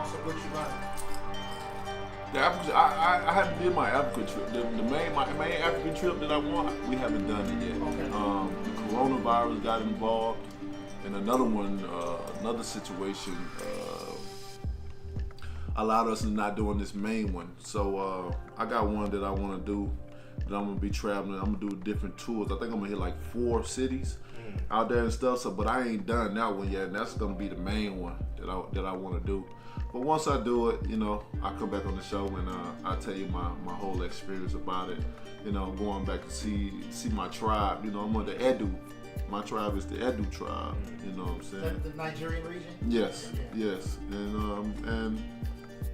So what you running? I haven't did my Africa trip. My main African trip that I want, we haven't done it yet. Okay. The coronavirus got involved, and another one, another situation allowed us to not doing this main one. So I got one that I want to do. That I'm gonna be traveling. I'm gonna do different tours. I think I'm gonna hit like 4 cities out there and stuff. So, but I ain't done that one yet, and that's gonna be the main one that I want to do. But once I do it, you know, I come back on the show and I tell you my whole experience about it. You know, going back to see my tribe. You know, I'm on the Edu. My tribe is the Edu tribe. You know what I'm saying? The Nigerian region. Yes, yes, and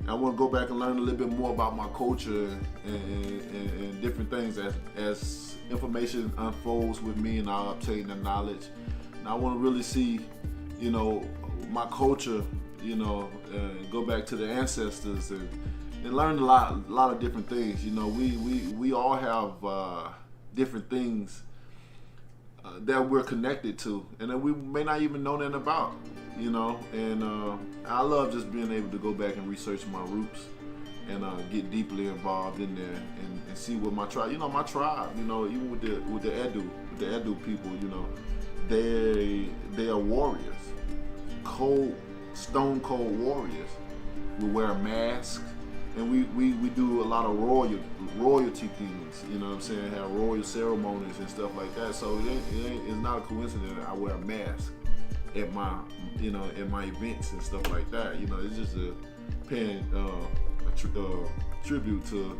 I want to go back and learn a little bit more about my culture and different things as information unfolds with me, and I obtain the knowledge. And I want to really see, you know, my culture, you know, go back to the ancestors and learn a lot of different things. You know, we all have different things that we're connected to, and that we may not even know nothing about. You know, and I love just being able to go back and research my roots and get deeply involved in there and see what my tribe, you know, even with the Edu people, you know, they are warriors, stone cold warriors. We wear masks, and we do a lot of royalty things, you know what I'm saying, have royal ceremonies and stuff like that. So it's not a coincidence that I wear a mask at my events and stuff like that. You know, it's just paying tribute to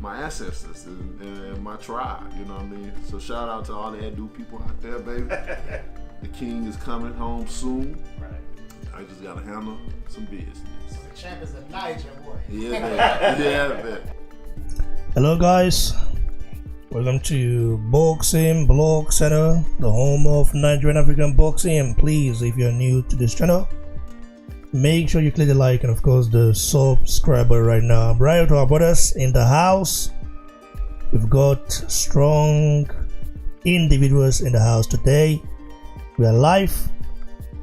my ancestors and my tribe. You know what I mean? So shout out to all the Edu people out there, baby. The king is coming home soon. Right. I just gotta handle some business. So the champ is a Niger boy. Yeah, man. Yeah, man. Hello, guys. Welcome to Boxing Blog Center, the home of Nigerian African boxing. And please, if you're new to this channel, make sure you click the like and of course the subscribe button right now. Right to our brothers in the house, we've got strong individuals in the house today. We are live.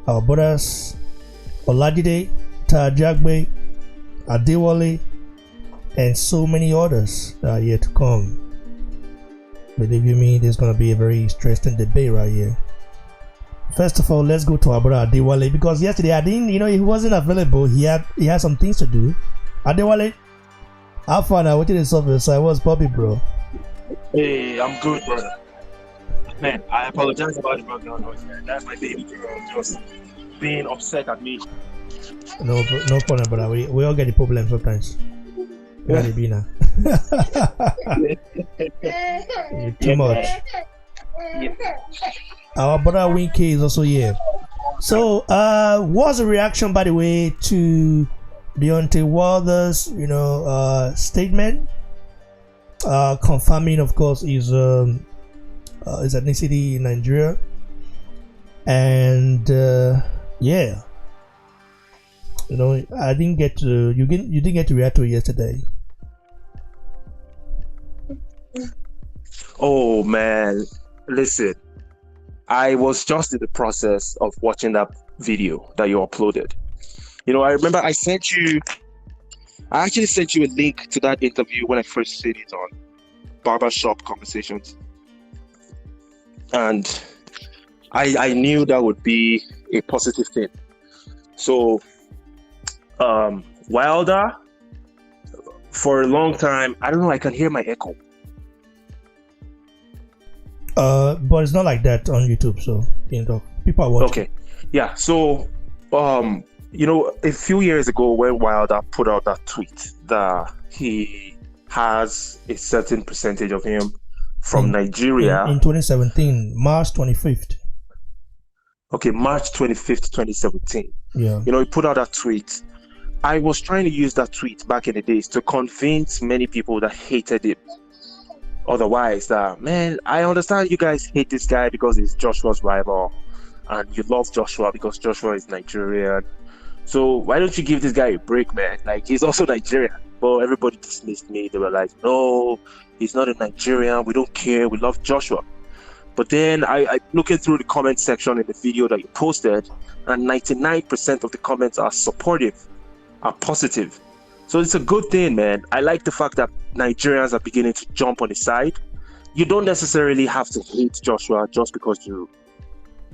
Our brothers Olajide, Tajagbe, Adewale, and so many others that are yet to come. Believe you me, there's gonna be a very interesting debate right here. First of all, let's go to our brother Adewale, because yesterday I didn't, you know, he wasn't available. He had some things to do. Adewale, how far now? What did this office? So I was Bobby, bro. Hey, I'm good, brother. Man, I apologize about the background noise, man. That's my baby girl just being upset at me. No problem, brother. We all get the problem sometimes. You're too much. Our brother Winky is also here. So, what's the reaction, by the way, to Deontay Wilder's, you know, statement, confirming, of course, his ethnicity in Nigeria, and yeah, you know, I didn't get to you didn't get to react to it yesterday. Oh man, listen, I was just in the process of watching that video that you uploaded. You know, I remember I actually sent you a link to that interview when I first seen it on Barbershop Conversations, and I knew that would be a positive thing. So Wilder, for a long time, I don't know, I can hear my echo. But it's not like that on YouTube, so you know, people are watching. Okay, yeah. So, you know, a few years ago when Wilder put out that tweet that he has a certain percentage of him from Nigeria in 2017, March 25th. Okay, March 25th, 2017. Yeah. You know, he put out that tweet. I was trying to use that tweet back in the days to convince many people that hated him. Otherwise, man, I understand you guys hate this guy because he's Joshua's rival, and you love Joshua because Joshua is Nigerian. So why don't you give this guy a break, man? Like, he's also Nigerian. But everybody dismissed me. They were like, no, he's not a Nigerian. We don't care. We love Joshua. But then I looking through the comment section in the video that you posted, and 99% of the comments are supportive are positive. So it's a good thing, man. I like the fact that Nigerians are beginning to jump on his side. You don't necessarily have to hate Joshua just because you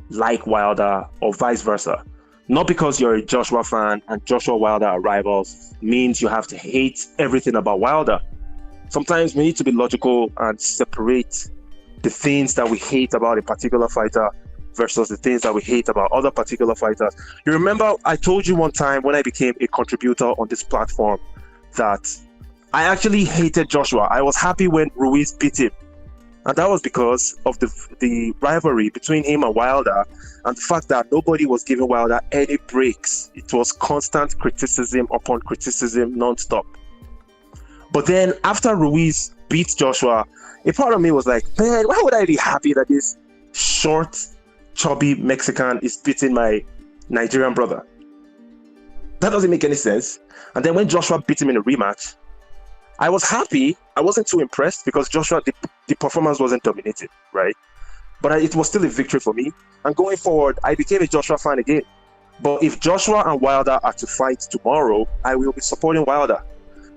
like Wilder or vice versa. Not because you're a Joshua fan and Joshua Wilder are rivals means you have to hate everything about Wilder. Sometimes we need to be logical and separate the things that we hate about a particular fighter versus the things that we hate about other particular fighters. You remember I told you one time when I became a contributor on this platform that I actually hated Joshua. I was happy when Ruiz beat him. And that was because of the rivalry between him and Wilder and the fact that nobody was giving Wilder any breaks. It was constant criticism upon criticism non-stop. But then after Ruiz beat Joshua, a part of me was like, man, why would I be happy that this short, chubby Mexican is beating my Nigerian brother? That doesn't make any sense. And then when Joshua beat him in a rematch, I was happy. I wasn't too impressed because Joshua, the performance wasn't dominated, right? But it was still a victory for me. And going forward, I became a Joshua fan again. But if Joshua and Wilder are to fight tomorrow, I will be supporting Wilder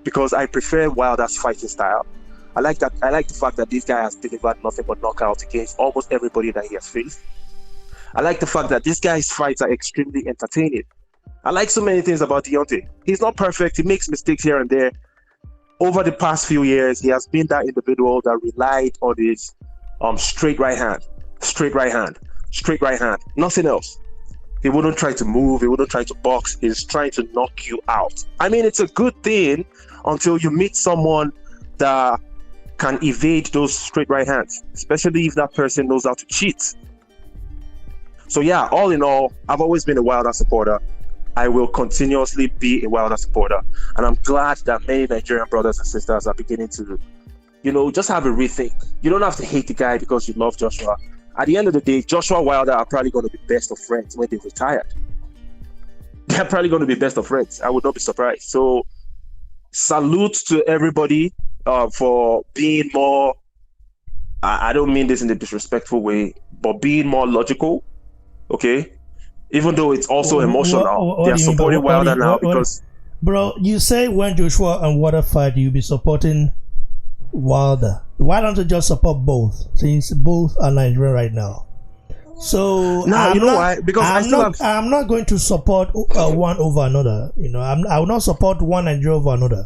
because I prefer Wilder's fighting style. I like that. I like the fact that this guy has delivered nothing but knockouts against almost everybody that he has faced. I like the fact that this guy's fights are extremely entertaining. I like so many things about Deontay. He's not perfect. He makes mistakes here and there. Over the past few years, he has been that individual that relied on his straight right hand, nothing else. He wouldn't try to move. He wouldn't try to box. He's trying to knock you out. I mean, it's a good thing until you meet someone that can evade those straight right hands, especially if that person knows how to cheat. So yeah, all in all, I've always been a Wilder supporter. I will continuously be a Wilder supporter. And I'm glad that many Nigerian brothers and sisters are beginning to, just have a rethink. You don't have to hate the guy because you love Joshua. At the end of the day, Joshua Wilder are probably going to be best of friends when they've retired. They're probably going to be best of friends. I would not be surprised. So salute to everybody for being more, I don't mean this in a disrespectful way, but being more logical, okay? Even though it's also emotional. They're supporting Wilder now because... Bro, you say when Joshua and Wilder fight, you'll be supporting Wilder. Why don't you just support both? Since both are Nigerian right now. So... No, you know why? Because I'm not going to support one over another. I will not support one Nigeria over another.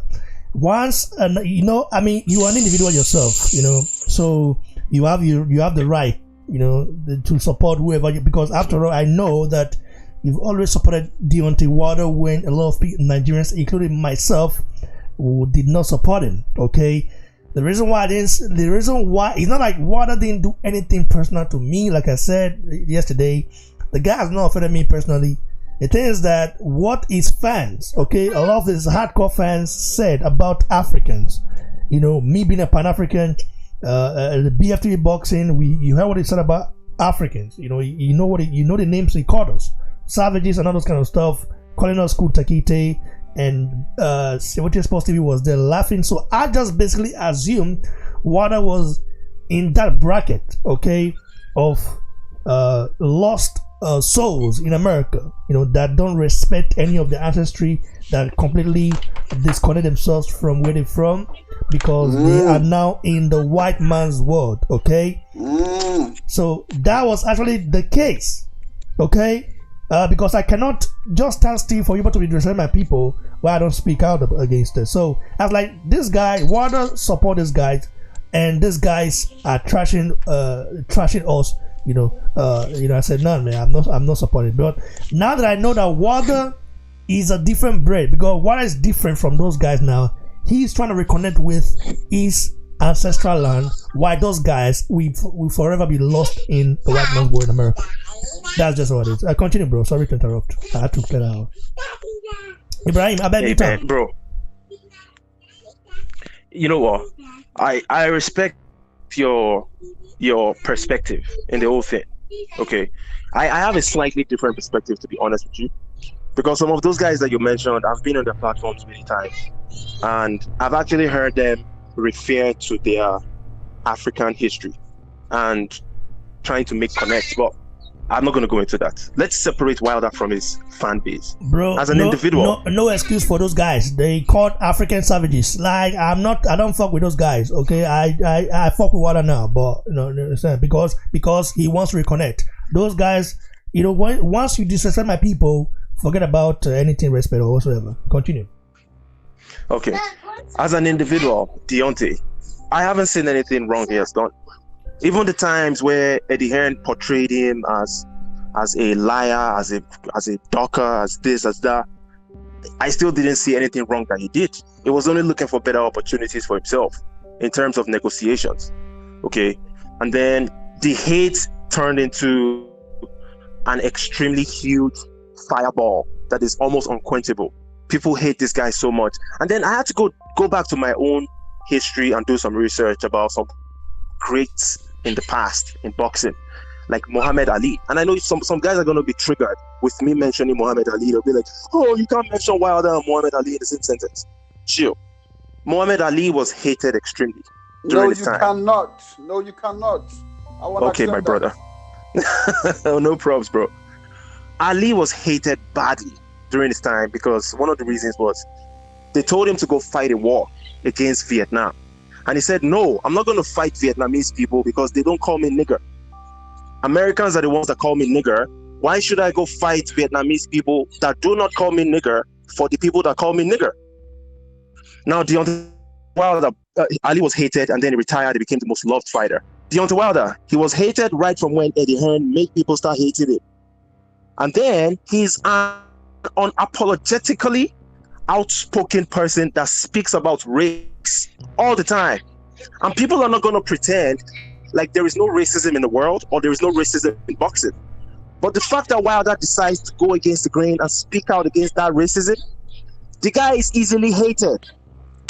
Once, you are an individual yourself, so you have the right to support whoever because after all, I know that you've always supported Deontay Wilder when a lot of people, Nigerians, including myself, who did not support him. Okay, the reason why it's not like Wilder didn't do anything personal to me. Like I said yesterday, the guy has not offended me personally. The thing is that what his fans, okay, a lot of his hardcore fans said about Africans, me being a Pan-African. The BFT boxing, you heard what he said about Africans. You know the names he called us, savages and all those kind of stuff, calling us Kutakite, and what Sports TV was there laughing. So I just basically assumed Wilder was in that bracket, okay, of lost souls in America, that don't respect any of the ancestry, that completely disconnect themselves from where they're from because they are now in the white man's world, okay? So that was actually the case, okay? Because I cannot just stand still for you to be disrespecting my people while I don't speak out against it. So I was like, this guy, Wilder support this guy, and these guys are trashing us. I said, no, man, I'm not supporting. But now that I know that Wilder is a different breed, because Wilder is different from those guys now, he's trying to reconnect with his ancestral land, while those guys will forever be lost in the white man's world in America. That's just what it is. I continue, bro. Sorry to interrupt. I had to play that out. Ibrahim, I beg you, man, bro. You know what? I respect your perspective in the whole thing. Okay, I have a slightly different perspective, to be honest with you, because some of those guys that you mentioned, I've been on their platforms many times, and I've actually heard them refer to their African history and trying to make connects. But I'm not going to go into that. Let's separate Wilder from his fan base. Bro, as an individual. No excuse for those guys. They called African savages. Like, I don't fuck with those guys. Okay, I fuck with Wilder now, but because he wants to reconnect. Those guys, once you disrespect my people, forget about anything respect or whatsoever. Continue. Okay, as an individual, Deontay, I haven't seen anything wrong he has done. Even the times where Eddie Hearn portrayed him as a liar, as a docker, as this, as that, I still didn't see anything wrong that he did. He was only looking for better opportunities for himself in terms of negotiations. Okay, and then the hate turned into an extremely huge fireball that is almost unquenchable. People hate this guy so much, and then I had to go back to my own history and do some research about some greats in the past in boxing, like Muhammad Ali. And I know some guys are going to be triggered with me mentioning Muhammad Ali. They'll be like, oh, you can't mention Wilder and Muhammad Ali in the same sentence. Chill. Muhammad Ali was hated extremely during his time. No, you cannot. Okay, my brother. No props, bro. Ali was hated badly during his time because one of the reasons was they told him to go fight a war against Vietnam. And he said, no, I'm not going to fight Vietnamese people because they don't call me nigger. Americans are the ones that call me nigger. Why should I go fight Vietnamese people that do not call me nigger for the people that call me nigger? Now, Deontay Wilder, Ali was hated and then he retired. He became the most loved fighter. Deontay Wilder, he was hated right from when Eddie Hearn made people start hating him. And then he's an unapologetically outspoken person that speaks about race all the time. And people are not going to pretend like there is no racism in the world or there is no racism in boxing. But the fact that Wilder decides to go against the grain and speak out against that racism, the guy is easily hated.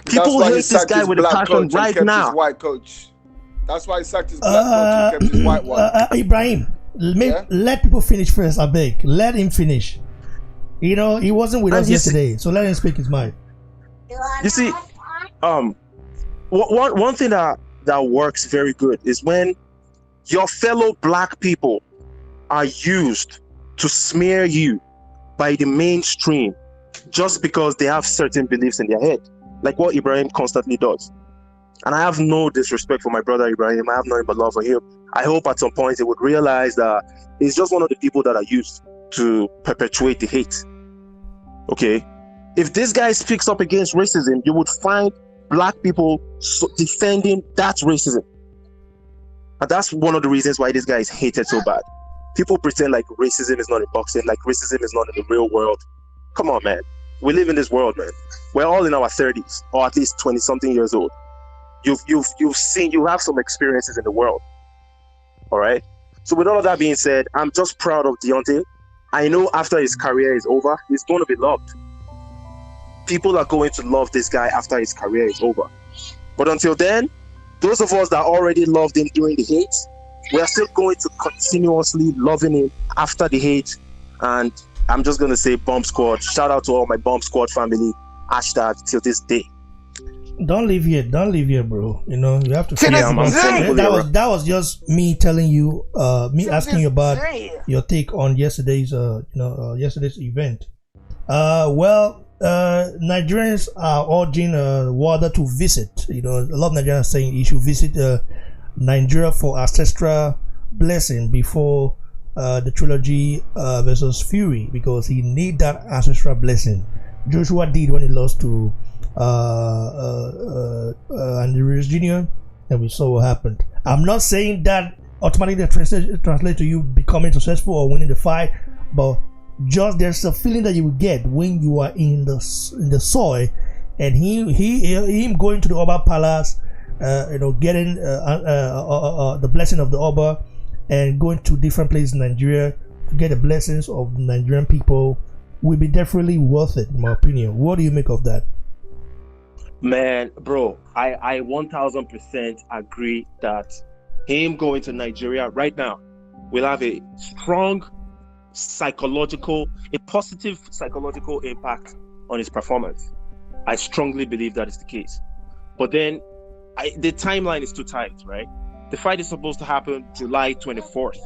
People hate this guy with a passion right now. His white coach. That's why he sacked his black coach and kept his white one. Ibrahim, let people finish first, I beg. Let him finish. He wasn't with us yesterday, so let him speak his mind. You see, one thing that works very good is when your fellow black people are used to smear you by the mainstream just because they have certain beliefs in their head, like what Ibrahim constantly does. And I have no disrespect for my brother Ibrahim. I have nothing but love for him. I hope at some point he would realize that he's just one of the people that are used to perpetuate the hate. Okay? If this guy speaks up against racism, you would find black people defending that racism. And that's one of the reasons why this guy is hated so bad. People pretend like racism is not in boxing, like racism is not in the real world. Come on, man. We live in this world, man. We're all in our 30s, or at least 20-something years old. You have some experiences in the world. All right? So with all of that being said, I'm just proud of Deontay. I know after his career is over, he's going to be loved. People are going to love this guy after his career is over. But until then, those of us that already loved him during the hate, we are still going to continuously loving him after the hate. And I'm just going to say Bomb Squad. Shout out to all my Bomb Squad family. # till this day. Don't leave here, bro. You have to. That was just me telling you, asking you about your take on yesterday's event. Nigerians are urging Wilder to visit. A lot of Nigerians are saying he should visit Nigeria for ancestral blessing before the trilogy versus Fury, because he need that ancestral blessing. Joshua did when he lost to Andrews Jr. and we saw what happened. I'm not saying that automatically translate to you becoming successful or winning the fight, but just there's a feeling that you will get when you are in the soil, and him going to the Oba Palace, getting the blessing of the Oba, and going to different places in Nigeria to get the blessings of the Nigerian people will be definitely worth it, in my opinion. What do you make of that? Man, bro, I 1000% agree that him going to Nigeria right now will have a positive psychological impact on his performance. I strongly believe that is the case. But then the timeline is too tight, right? The fight is supposed to happen July 24th.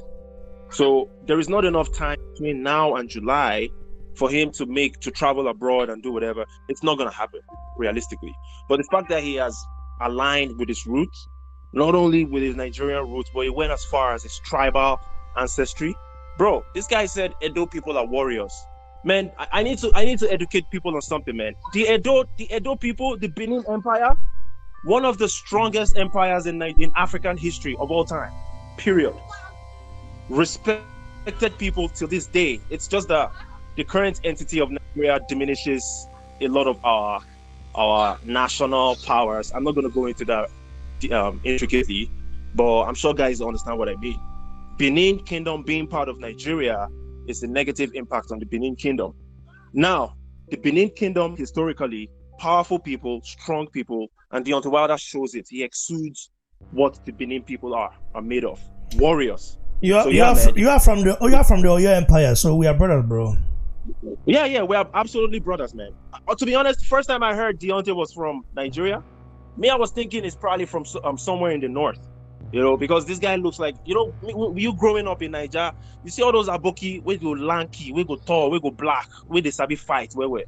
So there is not enough time between now and July for him to travel abroad and do whatever. It's not going to happen realistically. But the fact that he has aligned with his roots, not only with his Nigerian roots, but he went as far as his tribal ancestry. Bro, this guy said Edo people are warriors. Man, I need to educate people on something, man. The Edo people, the Benin Empire, one of the strongest empires in African history of all time. Period. Respected people till this day. It's just that the current entity of Nigeria diminishes a lot of our national powers. I'm not going to go into that intricately, but I'm sure guys understand what I mean. Benin Kingdom being part of Nigeria is a negative impact on the Benin Kingdom. Now, the Benin Kingdom, historically, powerful people, strong people, and Deontay Wilder shows it. He exudes what the Benin people are made of. Warriors. You are from the Oyo Empire, so we are brothers, bro. Yeah, we are absolutely brothers, man. To be honest, the first time I heard Deontay was from Nigeria, I was thinking it's probably from somewhere in the north. Because this guy looks like, you growing up in Nigeria, you see all those aboki, we go lanky, we go tall, we go black, we they sabi fight, where.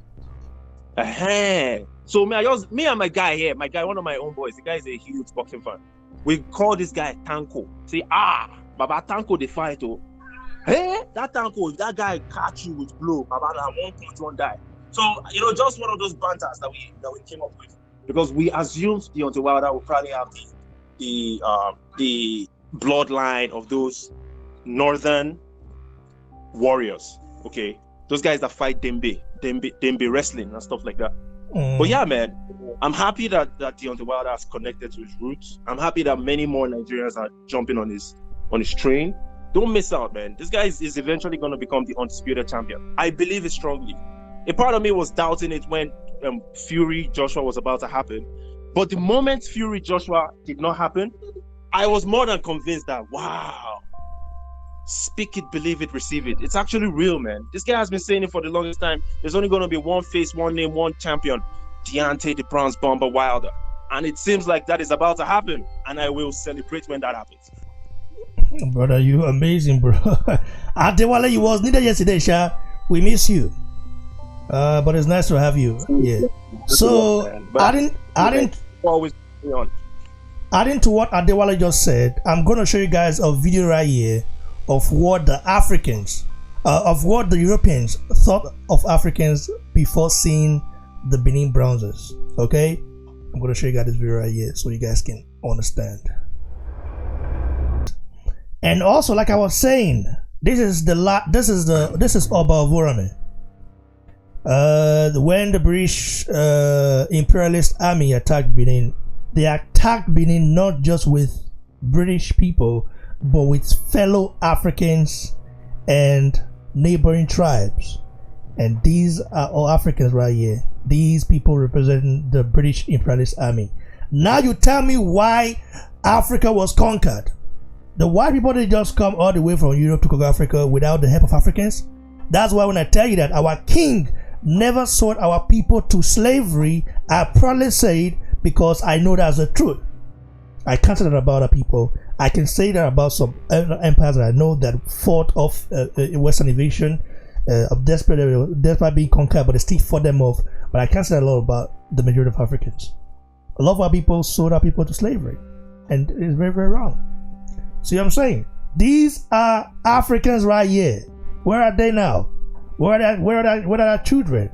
So me and my guy here, one of my own boys, the guy is a huge boxing fan. We call this guy Tanko. Say, Baba Tanko the fight, oh. Hey, that Tanko, if that guy catch you with blow, Baba that 1.1 die. So, just one of those banters that we came up with. Because we assumed Deontay Wilder will probably have the bloodline of those northern warriors, okay? Those guys that fight Dembe wrestling and stuff like that. But yeah, man, I'm happy that Deontay Wilder has connected to his roots. I'm happy that many more Nigerians are jumping on his train. Don't miss out, man. This guy is eventually going to become the undisputed champion. I believe it strongly. A part of me was doubting it when Fury Joshua was about to happen. But the moment Fury Joshua did not happen, I was more than convinced that, wow, speak it, believe it, receive it. It's actually real, man. This guy has been saying it for the longest time. There's only going to be one face, one name, one champion. Deontay the Bronze Bomber Wilder. And it seems like that is about to happen. And I will celebrate when that happens. Brother, you amazing, bro. Adewale, you was needed yesterday, Sha. We miss you. But it's nice to have you. Yeah. So adding to what Adewale just said, I'm gonna show you guys a video right here of what the Africans, of what the Europeans thought of Africans before seeing the Benin bronzes. Okay, I'm gonna show you guys this video right here so you guys can understand. And also, like I was saying, this is Oba of Vorone. When the British imperialist army attacked Benin, they attacked Benin not just with British people, but with fellow Africans and neighboring tribes. And these are all Africans right here. These people represent the British imperialist army. Now you tell me why Africa was conquered. The white people didn't just come all the way from Europe to conquer Africa without the help of Africans. That's why when I tell you that our king never sold our people to slavery, I probably say it because I know that's the truth. I can't say that about other people. I can say that about some empires that I know that fought off Western invasion, despite being conquered, but they still fought them off. But I can't say a lot about the majority of Africans. A lot of our people sold our people to slavery, and it's very, very wrong. See what I'm saying? These are Africans right here. Where are they now? Where are our children?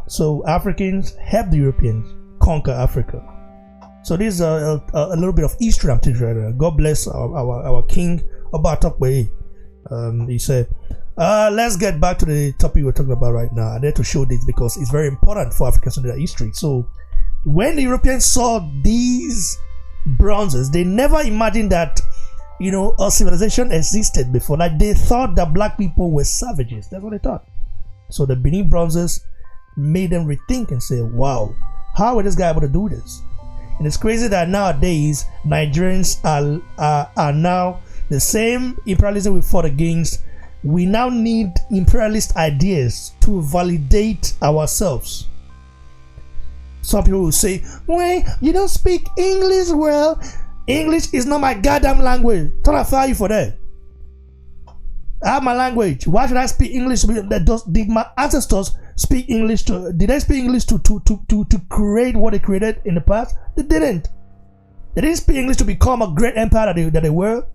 So Africans help the Europeans conquer Africa. So this is a little bit of history I'm teaching right now. God bless our king Obatokwe. He said, let's get back to the topic we're talking about right now. I need to show this because it's very important for Africans to know their history. So when the Europeans saw these bronzes, they never imagined that a civilization existed before. Like they thought that black people were savages. That's what they thought. So the Benin bronzes made them rethink and say, wow, how were this guy able to do this? And it's crazy that nowadays Nigerians are now the same imperialism we fought against. We now need imperialist ideas to validate ourselves. Some people will say, well, you don't speak English well. English is not my goddamn language. Don't I fire you for that? I have my language. Why should I speak English? Did my ancestors speak English did they speak English to create what they created in the past? They didn't. They didn't speak English to become a great empire that they were.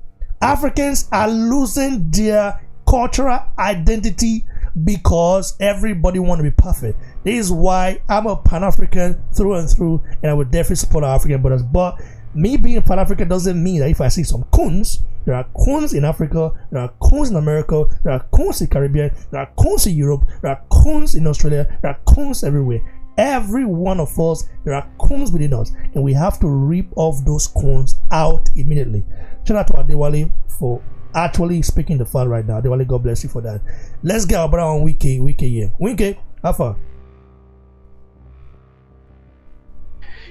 Africans are losing their cultural identity because everybody want to be perfect. This is why I'm a Pan-African through and through, and I would definitely support our African brothers. But me being Pan-African doesn't mean that if I see some coons, there are coons in Africa, there are coons in America, there are coons in the Caribbean, there are coons in Europe, there are coons in Australia, there are coons everywhere. Every one of us, there are coons within us, and we have to rip off those coons out immediately. Shout out to Adewale for actually speaking the file right now. Adewale, God bless you for that. Let's get our brother on Wiki here. Wiki, how far?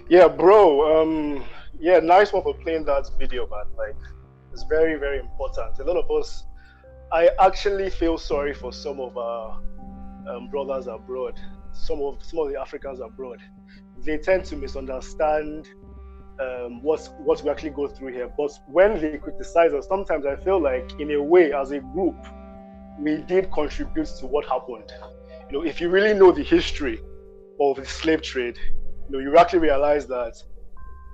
Yeah, bro. Yeah, nice one for playing that video, man. Like, it's very, very important. A lot of us, I actually feel sorry for some of our brothers abroad, some of the Africans abroad. They tend to misunderstand what we actually go through here. But when they criticize us, sometimes I feel like, in a way, as a group, we did contribute to what happened. You know, if you really know the history of the slave trade, you know, you actually realize that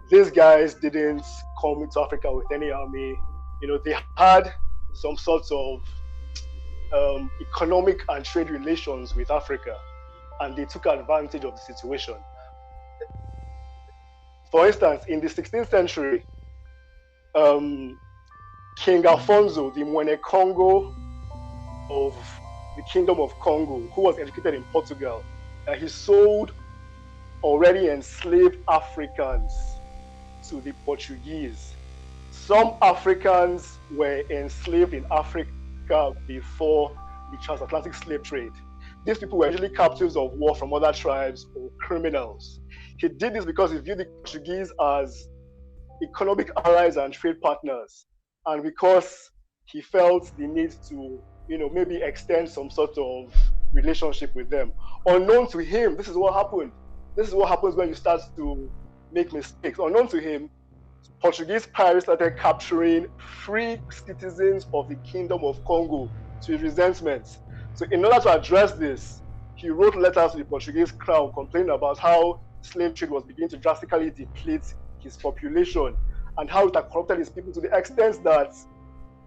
these guys didn't come into Africa with any army. You know, they had some sorts of economic and trade relations with Africa, and they took advantage of the situation. For instance, in the 16th century, King Alfonso, the Mwene Congo of the Kingdom of Congo, who was educated in Portugal, he sold already enslaved Africans to the Portuguese. Some Africans were enslaved in Africa before the transatlantic slave trade. These people were usually captives of war from other tribes or criminals. He did this because he viewed the Portuguese as economic allies and trade partners, and because he felt the need to, you know, maybe extend some sort of relationship with them. Unknown to him, this is what happened. This is what happens when you start to make mistakes. Unknown to him, Portuguese pirates started capturing free citizens of the Kingdom of Congo to his resentment. So in order to address this, he wrote letters to the Portuguese crown complaining about how slave trade was beginning to drastically deplete his population and how it had corrupted his people to the extent that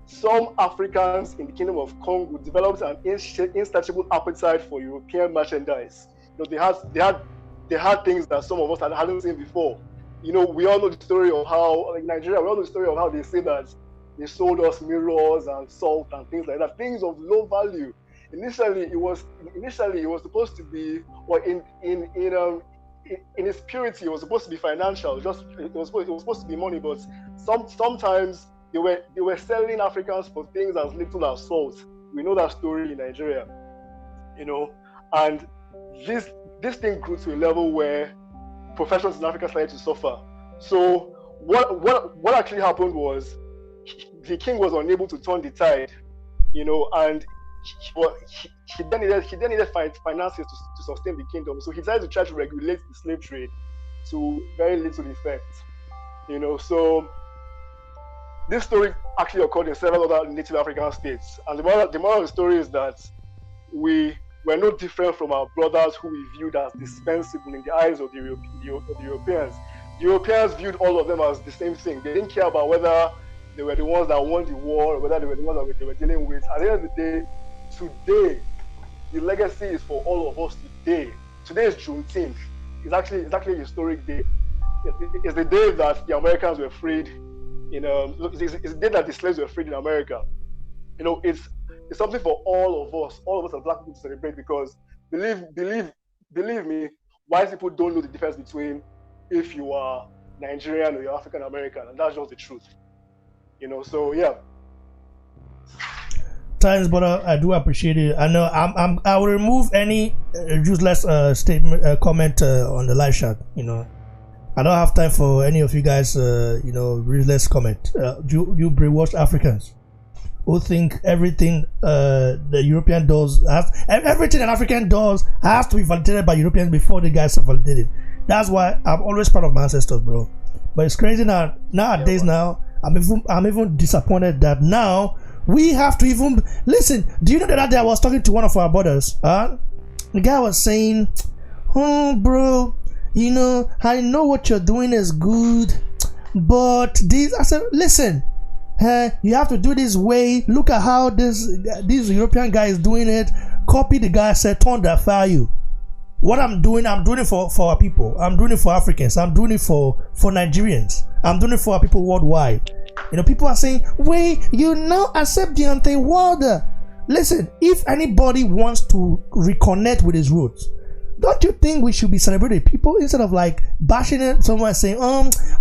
some Africans in the Kingdom of Congo developed an insatiable appetite for European merchandise. You know, they had things that some of us hadn't seen before. You know, we all know the story of how, like Nigeria, we all know the story of how they say that they sold us mirrors and salt and things like that, things of low value. Initially, it was supposed to be, or in its purity, it was supposed to be financial. It was supposed to be money, but sometimes they were selling Africans for things as little as salt. We know that story in Nigeria, you know, and this thing grew to a level where professions in Africa started to suffer. So what actually happened was the king was unable to turn the tide, you know, and he then needed finances to sustain the kingdom. So he decided to try to regulate the slave trade to very little effect, you know. So this story actually occurred in several other native African states, and the moral of the story is that we were no different from our brothers who we viewed as dispensable in the eyes of the Europeans. The Europeans viewed all of them as the same thing. They didn't care about whether they were the ones that won the war or whether they were the ones that they were dealing with. At the end of the day, today, the legacy is for all of us today. Today is Juneteenth. It's actually a historic day. It's the day that the Americans were freed. It's the day that the slaves were freed in America. You know, it's something for all of us as black people to celebrate, because believe me, white people don't know the difference between if you are Nigerian or you're African American, and that's just the truth. You know, so yeah. Thanks, brother. I do appreciate it. I know I will remove any useless statement, comment on the live chat. You know, I don't have time for any of you guys. You know, useless comment. You brainwashed Africans who think everything the European does, everything an African does has to be validated by Europeans before the guys are validated. That's why I'm always proud of my ancestors, bro. But it's crazy now. Nowadays, now I'm even disappointed that now We have to even listen. Do you know that other day I was talking to one of our brothers? The guy was saying, "Oh, bro, you know, I know what you're doing is good, but this." I said, "Listen, you have to do this way. Look at how this European guy is doing it. Copy the guy. Said, turn that value. What I'm doing it for our people. I'm doing it for Africans. I'm doing it for Nigerians. I'm doing it for our people worldwide." You know, people are saying, "Wait, you now accept Deontay Wilder." Listen, if anybody wants to reconnect with his roots, don't you think we should be celebrating people instead of like bashing it? Someone saying,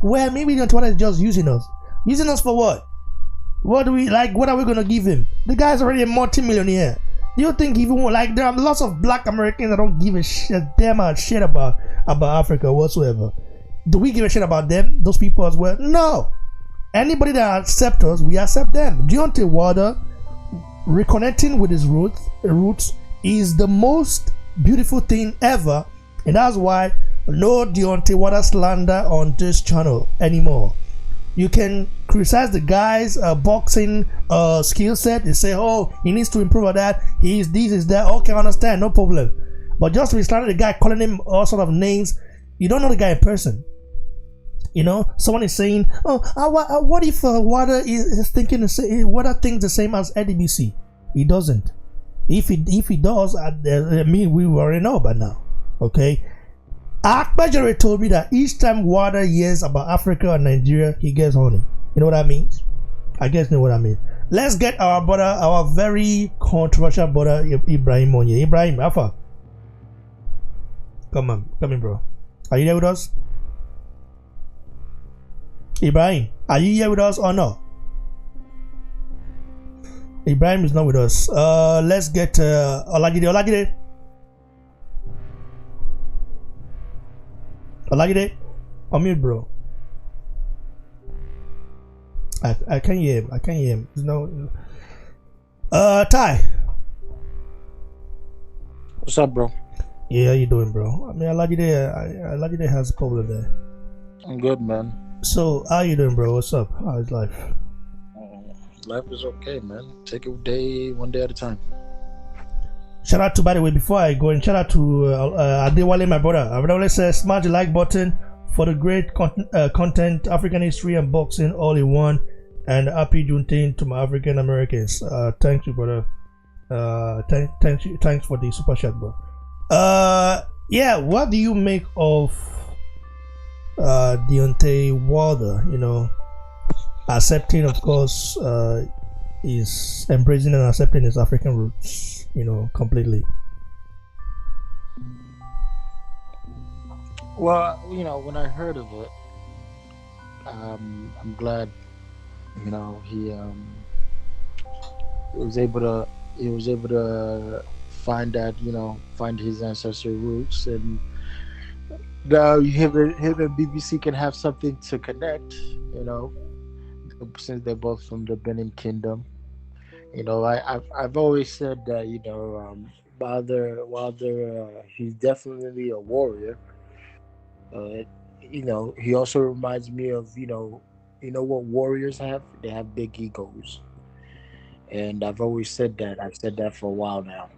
well, maybe Deontay Wilder is just using us. Using us for what? What do we like? What are we gonna give him? The guy's already a multi-millionaire. Do you think even like there are lots of black Americans that don't give a damn shit about Africa whatsoever? Do we give a shit about them? Those people as well? No. Anybody that accepts us, we accept them. Deontay Wilder reconnecting with his roots is the most beautiful thing ever, and that's why no Deontay Wilder slander on this channel anymore. You can criticize the guy's boxing skill set. They say, "Oh, he needs to improve on that. He's this, is that." Okay, I understand, no problem. But just to be slandering the guy, calling him all sort of names, you don't know the guy in person. You know, someone is saying, "Oh, what if Wilder is thinking the same? Wilder thinks the same as LDBC?" He doesn't. If he does, I mean, we already know by now. Okay. Akbajare told me that each time Wilder hears about Africa and Nigeria, he gets horny. You know what that means? I guess you know what I mean. Let's get our brother, our very controversial brother Ibrahim on here. Ibrahim, Alpha. Come in, bro. Are you there with us? Ibrahim, are you here with us or not? Ibrahim is not with us. Let's get Olagide. Olagide, unmute, bro. I can't hear him. No. Ty. What's up, bro? Yeah, how you doing, bro? I mean, Olagide has a problem there. I'm good, man. So, how you doing, bro? What's up? How's life? Life is okay, man. Take it one day at a time. Shout out to, by the way, before I go in, shout out to Adewale, my brother. Adewale says, smash the like button for the great content, African history and boxing all in one. And happy Juneteenth to my African Americans. Thank you, brother. Thanks for the super chat, bro. Yeah, what do you make of Deontay Wilder? You know, accepting, of course, is embracing and accepting his African roots, you know, completely. Well, you know, when I heard of it, I'm glad, you know, he was able to find that, you know, find his ancestral roots, and now him and BBC can have something to connect, you know, since they're both from the Benin Kingdom. You know, I've always said that, you know, Wilder, he's definitely a warrior. You know, he also reminds me of, you know what warriors have? They have big egos. And I've always said that. I've said that for a while now.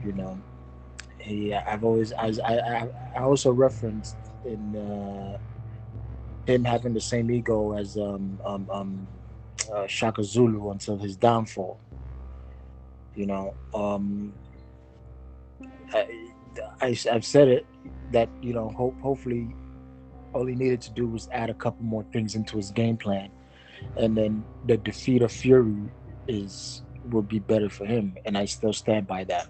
You know, I also referenced in him having the same ego as Shaka Zulu until his downfall. You know, I've said it that, you know, hopefully all he needed to do was add a couple more things into his game plan, and then the defeat of Fury would be better for him, and I still stand by that.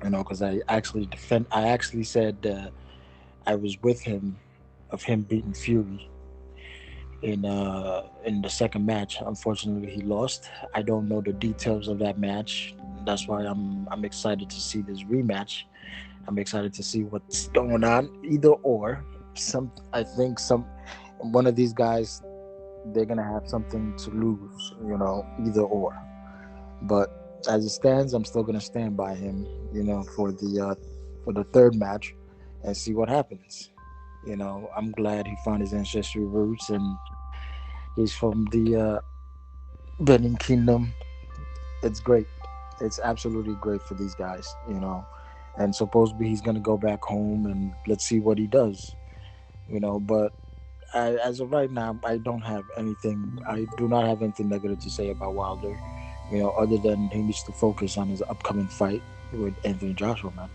You know, because I actually said I was with him of him beating Fury in the second match. Unfortunately, he lost. I don't know the details of that match. That's why I'm excited to see this rematch. I'm excited to see what's going on. Either or, I think one of these guys, they're gonna have something to lose. You know, either or. But as it stands, I'm still gonna stand by him. You know, for the third match, and see what happens. You know, I'm glad he found his ancestral roots, and he's from the Benin Kingdom. it's great. It's absolutely great for these guys, you know. And supposedly he's gonna go back home, and let's see what he does, you know. But as of right now, I do not have anything negative to say about Wilder, you know, other than he needs to focus on his upcoming fight with Anthony Joshua, man.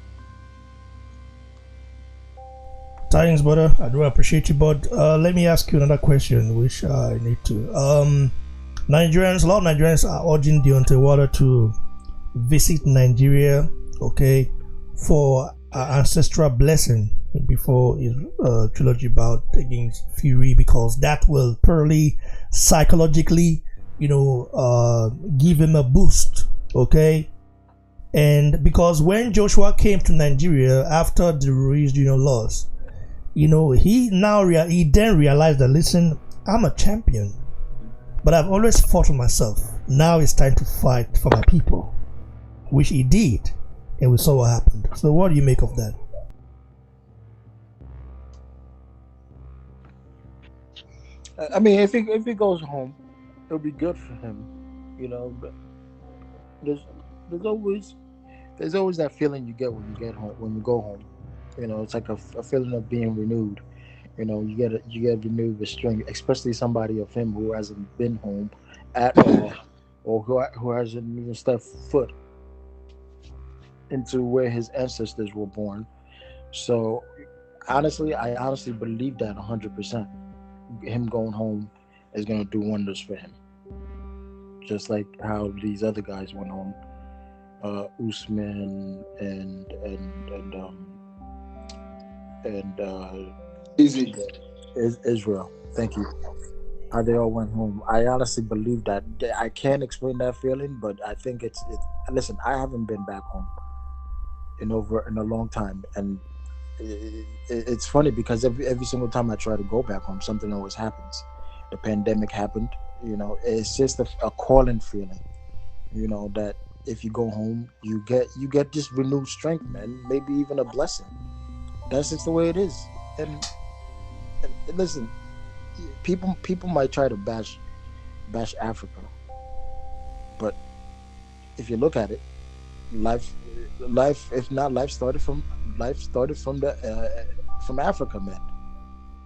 Thanks, brother. I do appreciate you, but let me ask you another question, which I need to. Nigerians, a lot of Nigerians are urging Deontay Wilder to visit Nigeria, okay, for ancestral blessing before his trilogy bout against Fury, because that will probably psychologically, you know, give him a boost, okay. And because when Joshua came to Nigeria after the Ruiz Jr. loss, you know, he then realized that, listen, I'm a champion, but I've always fought for myself. Now it's time to fight for my people, which he did, and we saw what happened. So what do you make of that? I mean, if he goes home, it'll be good for him, you know. But there's always that feeling you get when you go home. You know, it's like a feeling of being renewed. You know, you get renewed with strength, especially somebody of him who hasn't been home at all, or who hasn't even stepped foot into where his ancestors were born. So, I honestly believe that 100%. Him going home is gonna do wonders for him, just like how these other guys went home, Usman and Israel. Thank you. How they all went home. I honestly believe that. I can't explain that feeling, but I think it's. Listen, I haven't been back home in a long time, and it's funny because every single time I try to go back home, something always happens. The pandemic happened. You know, it's just a calling feeling. You know that if you go home, you get just renewed strength, man. Maybe even a blessing. That's just the way it is. And listen, people might try to bash Africa, but if you look at it, life started from Africa, man.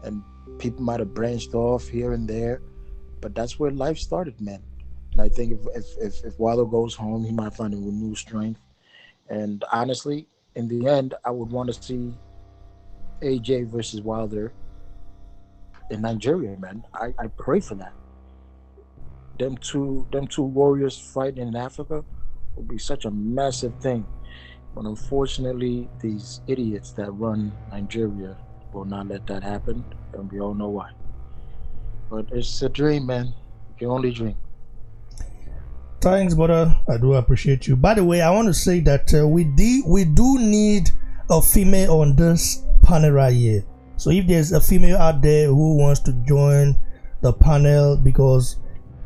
And people might have branched off here and there, but that's where life started, man. And I think if Wilder goes home, he might find a renewed strength. And honestly, in the end, I would want to see AJ versus Wilder in Nigeria, man. I pray for that. Them two warriors fighting in Africa would be such a massive thing. But unfortunately, these idiots that run Nigeria will not let that happen, and we all know why. But it's a dream, man. You can only dream. Thanks, brother. I do appreciate you. By the way, I want to say that we do need a female on this panel right here. So if there's a female out there who wants to join the panel, because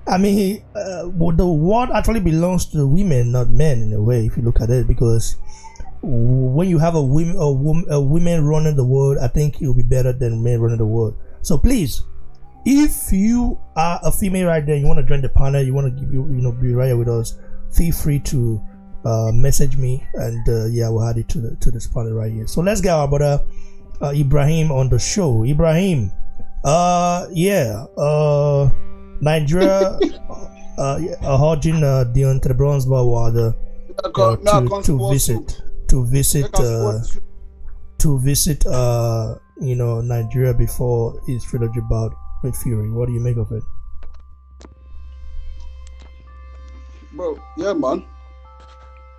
I mean, the world actually belongs to women, not men, in a way, if you look at it. Because when you have a women running the world, I think it will be better than men running the world. So please, if you are a female right there, you want to join the panel, you want to be right here with us, feel free to message me, and yeah, we'll add it to this panel right here. So let's get our brother Ibrahim on the show. Ibrahim, Nigeria urging Deontay Wilder to visit Nigeria before his trilogy bout with Fury. What do you make of it? Bro, yeah, man.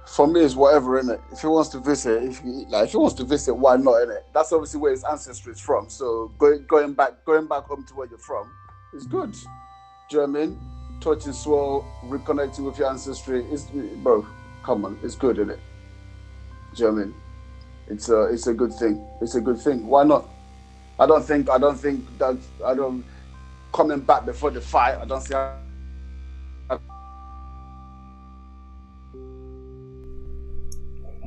For me, it's whatever, innit? If he wants to visit, if he wants to visit, why not, innit? That's obviously where his ancestry is from. So going back home to where you're from is good. Do you know what I mean? Touching soil, reconnecting with your ancestry bro, come on, it's good, innit? Do you know what I mean? It's a good thing. It's a good thing. Why not? I don't think that coming back before the fight, I don't see how.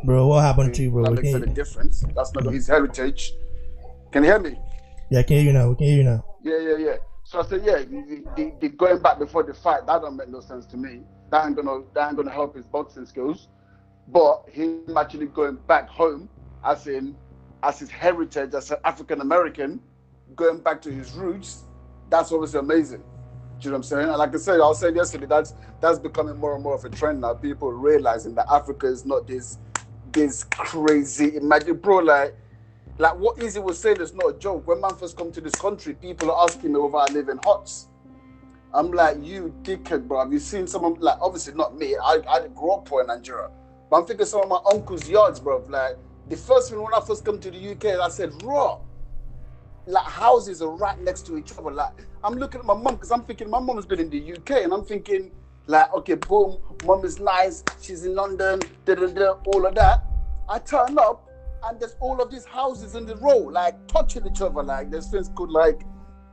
Bro, what happened to you, bro? That makes any difference. That's not his heritage. Can you hear me? Yeah, I can hear you now. Yeah. So I said, yeah, the going back before the fight, that don't make no sense to me. that ain't gonna help his boxing skills. But him actually going back home, as his heritage as an African American, going back to his roots, that's obviously amazing. Do you know what I'm saying? And like I was saying yesterday, that's becoming more and more of a trend now. People realizing that Africa is not this crazy. Imagine, bro, like what Easy was saying is not a joke. When man first come to this country, people are asking me whether I live in huts. I'm like, you dickhead, bro. Have you seen someone, like, obviously not me. I didn't grow up poor in Nigeria. But I'm thinking some of my uncle's yards, bro. Like, the first thing when I first come to the UK, I said, raw. Like, houses are right next to each other. Like, I'm looking at my mum, because I'm thinking my mum's been in the UK, and I'm thinking, like, okay, boom, mum is nice, she's in London, all of that. I turn up, and there's all of these houses in the row, like, touching each other. Like, there's things called, like,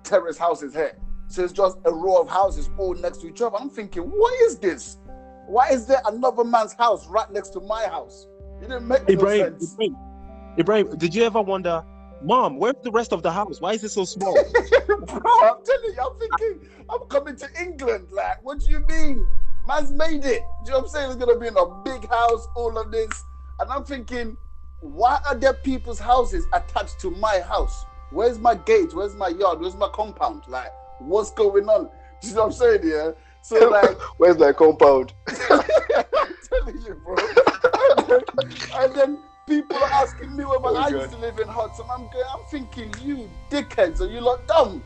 terrace houses here. So it's just a row of houses all next to each other. I'm thinking, what is this? Why is there another man's house right next to my house? It didn't make no sense. Ibrahim, did you ever wonder, Mom, where's the rest of the house? Why is it so small? Bro, I'm telling you, I'm thinking, I'm coming to England. Like, what do you mean? Man's made it. Do you know what I'm saying? It's going to be in a big house, all of this. And I'm thinking, why are there people's houses attached to my house? Where's my gate? Where's my yard? Where's my compound? Like, what's going on? Do you know what I'm saying? Yeah. So, like, where's my compound? I'm telling you, bro. And then people are asking me whether I used to live in huts, and I'm thinking, you dickheads, are you lot dumb?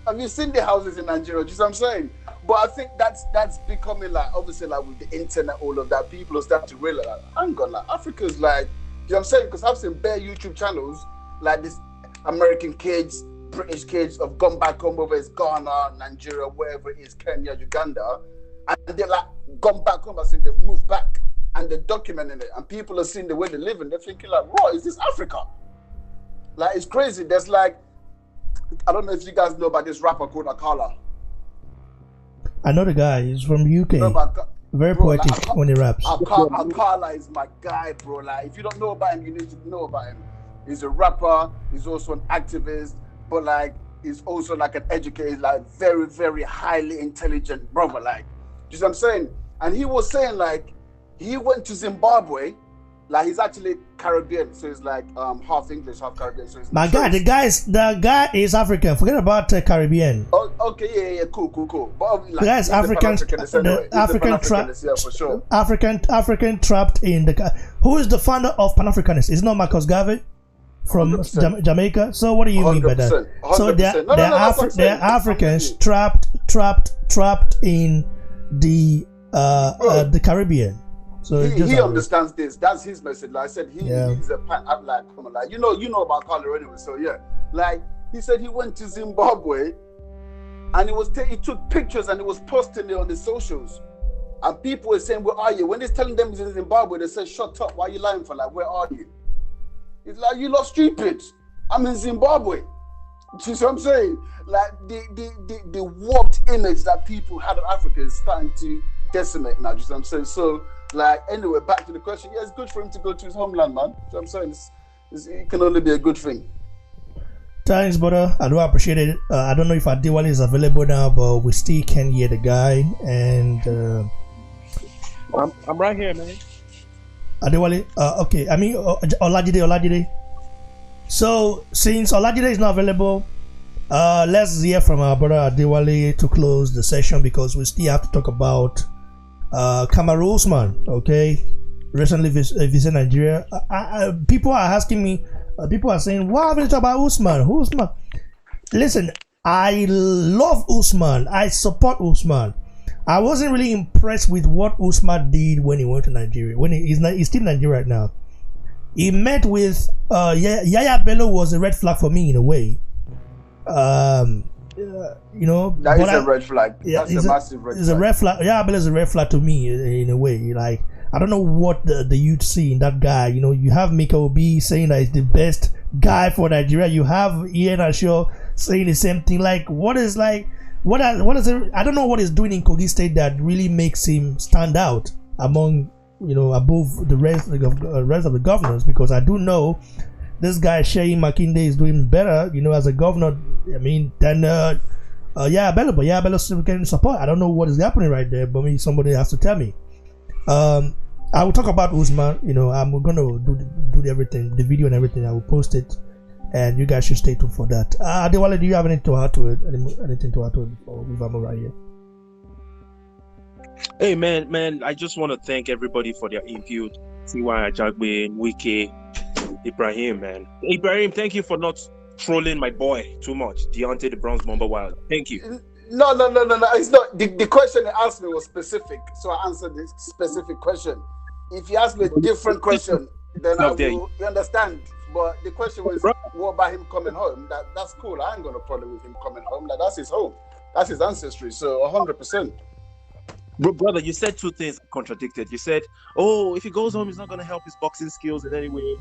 Have you seen the houses in Nigeria? Do you know what I'm saying? But I think that's becoming, like, obviously, like, with the internet, all of that, people are starting to realize, like, hang on, like, Africa's like, you know what I'm saying? Because I've seen bare YouTube channels, like this American kids, British kids have gone back home, whether it's Ghana, Nigeria, wherever it is, Kenya, Uganda, and they're like gone back home. I said they've moved back and they're documenting it, and people are seeing the way they live, and they're thinking like, "What is this Africa?" Like, it's crazy. There's like, I don't know if you guys know about this rapper called Akala. I know the guy. He's from UK. Very bro, poetic like, when he raps. Akala is my guy, bro. Like, if you don't know about him, you need to know about him. He's a rapper. He's also an activist. But like, he's also like an educated, like very, very highly intelligent brother. Like, you see what I'm saying? And he was saying like, he went to Zimbabwe. Like, he's actually Caribbean, so he's like half English, half Caribbean. So he's my guy, the guy is African. Forget about Caribbean. Oh, okay, yeah, cool. But like, the guy is African. For sure. African trapped in the. Who is the founder of Pan-Africanists? It's not Marcus Garvey from Jamaica. So what do you mean by that? 100%. So they're Africans trapped in the Caribbean. So he understands this. That's his message. Like I said, he's a like, come on, like, you know about Carlo anyway. So yeah, like he said, he went to Zimbabwe, and he took pictures and he was posting it on the socials, and people were saying, "Where are you?" When he's telling them he's in Zimbabwe, they say, "Shut up! Why are you lying for? Like, where are you?" It's like, you lot stupid. I'm in Zimbabwe. Do you see what I'm saying? Like, the warped image that people had of Africa is starting to decimate now. Do you see what I'm saying? So, like, anyway, back to the question. Yeah, it's good for him to go to his homeland, man. Do you know what I'm saying? It can only be a good thing. Thanks, brother. I do appreciate it. I don't know if Adewale is available now, but we still can hear the guy. And I'm right here, man. Adewale, okay. I mean, Olajide. So, since Olajide is not available, let's hear from our brother Adewale to close the session, because we still have to talk about Kamaru Usman. Okay, recently visited Nigeria. People are asking me. People are saying, "Why haven't you talked about Usman? Who's Usman?" Listen, I love Usman. I support Usman. I wasn't really impressed with what Usman did when he went to Nigeria. When he's still in Nigeria right now. He met with Yaya Bello was a red flag for me in a way. You know, that is a red flag. Yeah, that's a massive red flag. It's a red flag. Yaya Bello is a red flag to me in a way. Like, I don't know what the youth see in that guy. You know, you have Mika Obi saying that he's the best guy for Nigeria. You have Ian Asho saying the same thing. Like, what is it? I don't know what he's doing in Kogi State that really makes him stand out among, above the rest of the governors, because I do know this guy Sheyi Makinde is doing better, as a governor. I mean, than Yeah, Bello still getting support. I don't know what is happening right there, but maybe somebody has to tell me. I will talk about Usman. You know, I'm gonna do everything, the video and everything. I will post it, and you guys should stay tuned for that. Adewale, do you have anything to add to it? Anything to add to it before we move right here? Hey man, I just want to thank everybody for their input. T.Y. Ajagbe, Wike, Ibrahim, man. Ibrahim, thank you for not trolling my boy too much. Deontay the Bronze Bomber Wilder. Thank you. No. It's not. The question they asked me was specific, so I answered this specific question. If you ask me a different question, then I will. You understand? But the question was, what about him coming home? That's cool. I ain't gonna problem with him coming home. Like, that's his home. That's his ancestry. So 100%. Brother, you said two things contradicted. You said, "Oh, if he goes home, he's not gonna help his boxing skills in any way."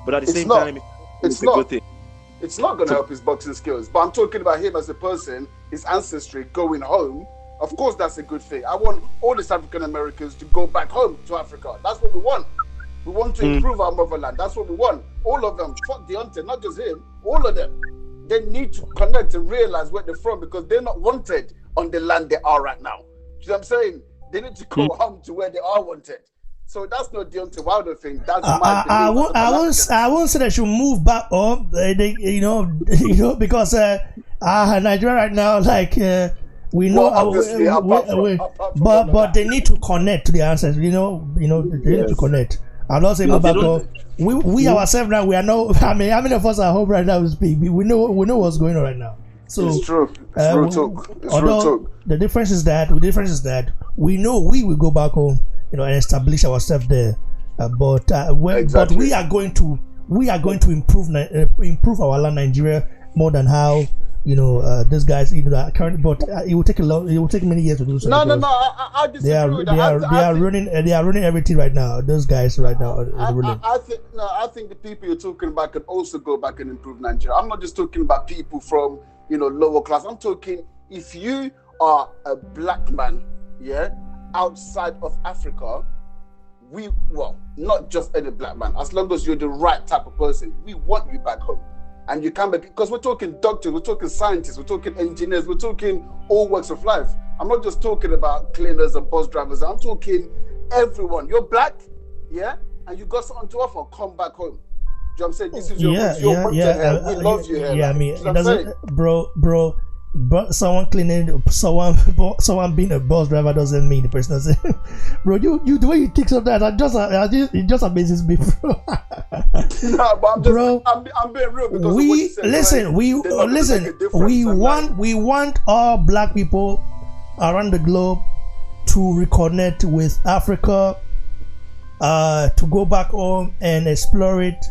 But at the same time, it's a good thing. It's not going to help his boxing skills. But I'm talking about him as a person, his ancestry, going home. Of course, that's a good thing. I want all these African Americans to go back home to Africa. That's what we want. We want to improve our motherland. That's what we want. All of them. Fuck Deontay, not just him. All of them. They need to connect and realize where they're from because they're not wanted on the land they are right now. You know what I'm saying? They need to go home to where they are wanted. So that's not Deontay Wilder thing. That's my I won't say they should move back home. You know, because Nigeria right now, like we know, but they need to connect to the ancestors. You know, they need to connect. I'm not saying move back home. We ourselves now, we are no. I mean, how many of us are home right now? We know what's going on right now. So it's true. It's real talk. It's real talk. The difference is that we know we will go back home. You know, and establish ourselves there, but we are going to improve our land, Nigeria, more than how these guys currently. But it will take many years to do so. No. I disagree with that. They are running everything right now. Those guys right now are ruling. I think the people you're talking about can also go back and improve Nigeria. I'm not just talking about people from lower class. I'm talking if you are a black man, outside of Africa, not just any black man, as long as you're the right type of person, we want you back home. And you can be, because we're talking doctors, we're talking scientists, we're talking engineers, we're talking all walks of life. I'm not just talking about cleaners and bus drivers, I'm talking everyone. You're black, and you got something to offer, come back home. You know what I'm saying? This is your here. We love you here. Yeah, I mean, it doesn't, bro. But someone being a bus driver doesn't mean the person doesn't. Bro, you the way you kick something it just amazes me, bro. No, but I'm being real because we want all black people around the globe to reconnect with Africa, to go back home and explore it.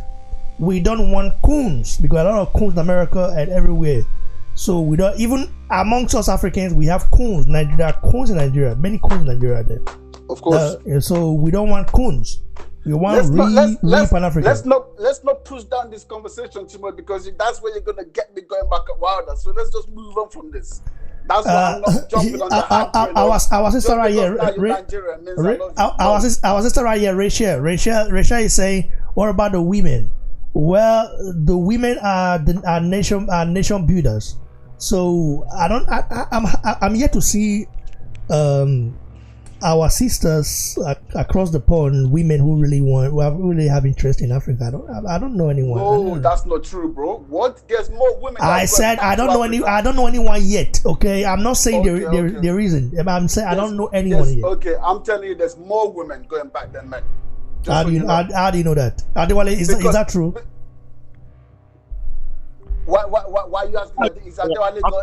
We don't want coons because a lot of coons in America and everywhere. So we don't, even amongst us Africans, we have coons. There are coons in Nigeria, many coons in Nigeria there. Of course. So we don't want coons. We want real Pan-African. Let's not push down this conversation too much because that's where you're gonna get me going back at Wilder. So let's just move on from this. That's why I'm not jumping on the hype. Our sister right here, our sister right here, Rachel is saying, what about the women? Well, the women are nation builders. So I'm yet to see our sisters across the pond, women who really have interest in Africa. I don't know anyone. No, that's not true, bro. What? There's more women. I said I don't know anyone yet. Okay, I'm not saying there isn't. I'm saying I don't know anyone yet. Okay, I'm telling you, there's more women going back than men. How do you know that? Adewale, is that true? Why you asking that?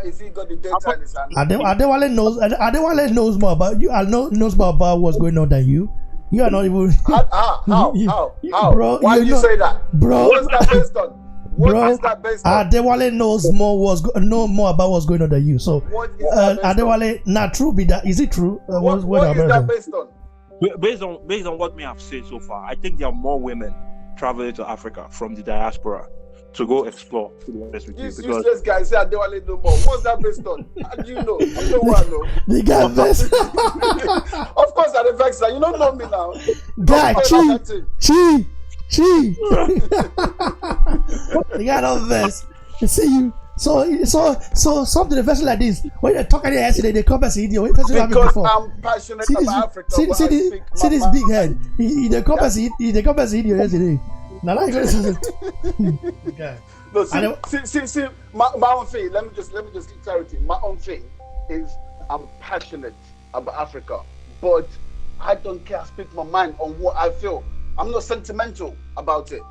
Is he got the data in his hand? Adewale knows more about you. Knows more about what's going on than you. You are not even. How? Bro, why do you say that? Bro, what's that based on? What is that based on? Adewale knows more about what's going on than you. So, Adewale, not true. Is it true? What is that based on? Based on what we have said so far, I think there are more women traveling to Africa from the diaspora to go explore. To be honest with you, this useless guy say Adewale no more. What's that based on? How do you know? You know what I know. The guy best. Of course, I'm vex. You don't know me now. Guy, chi. The guy don't vex. See So something the person like this. When they talk any yesterday, they come as an idiot. Because I'm passionate about Africa. See this big head. They come as an idiot yesterday. Now like yeah. No, see, my own thing. Let me just get clarity. My own thing is I'm passionate about Africa, but I don't care. I speak my mind on what I feel. I'm not sentimental about it.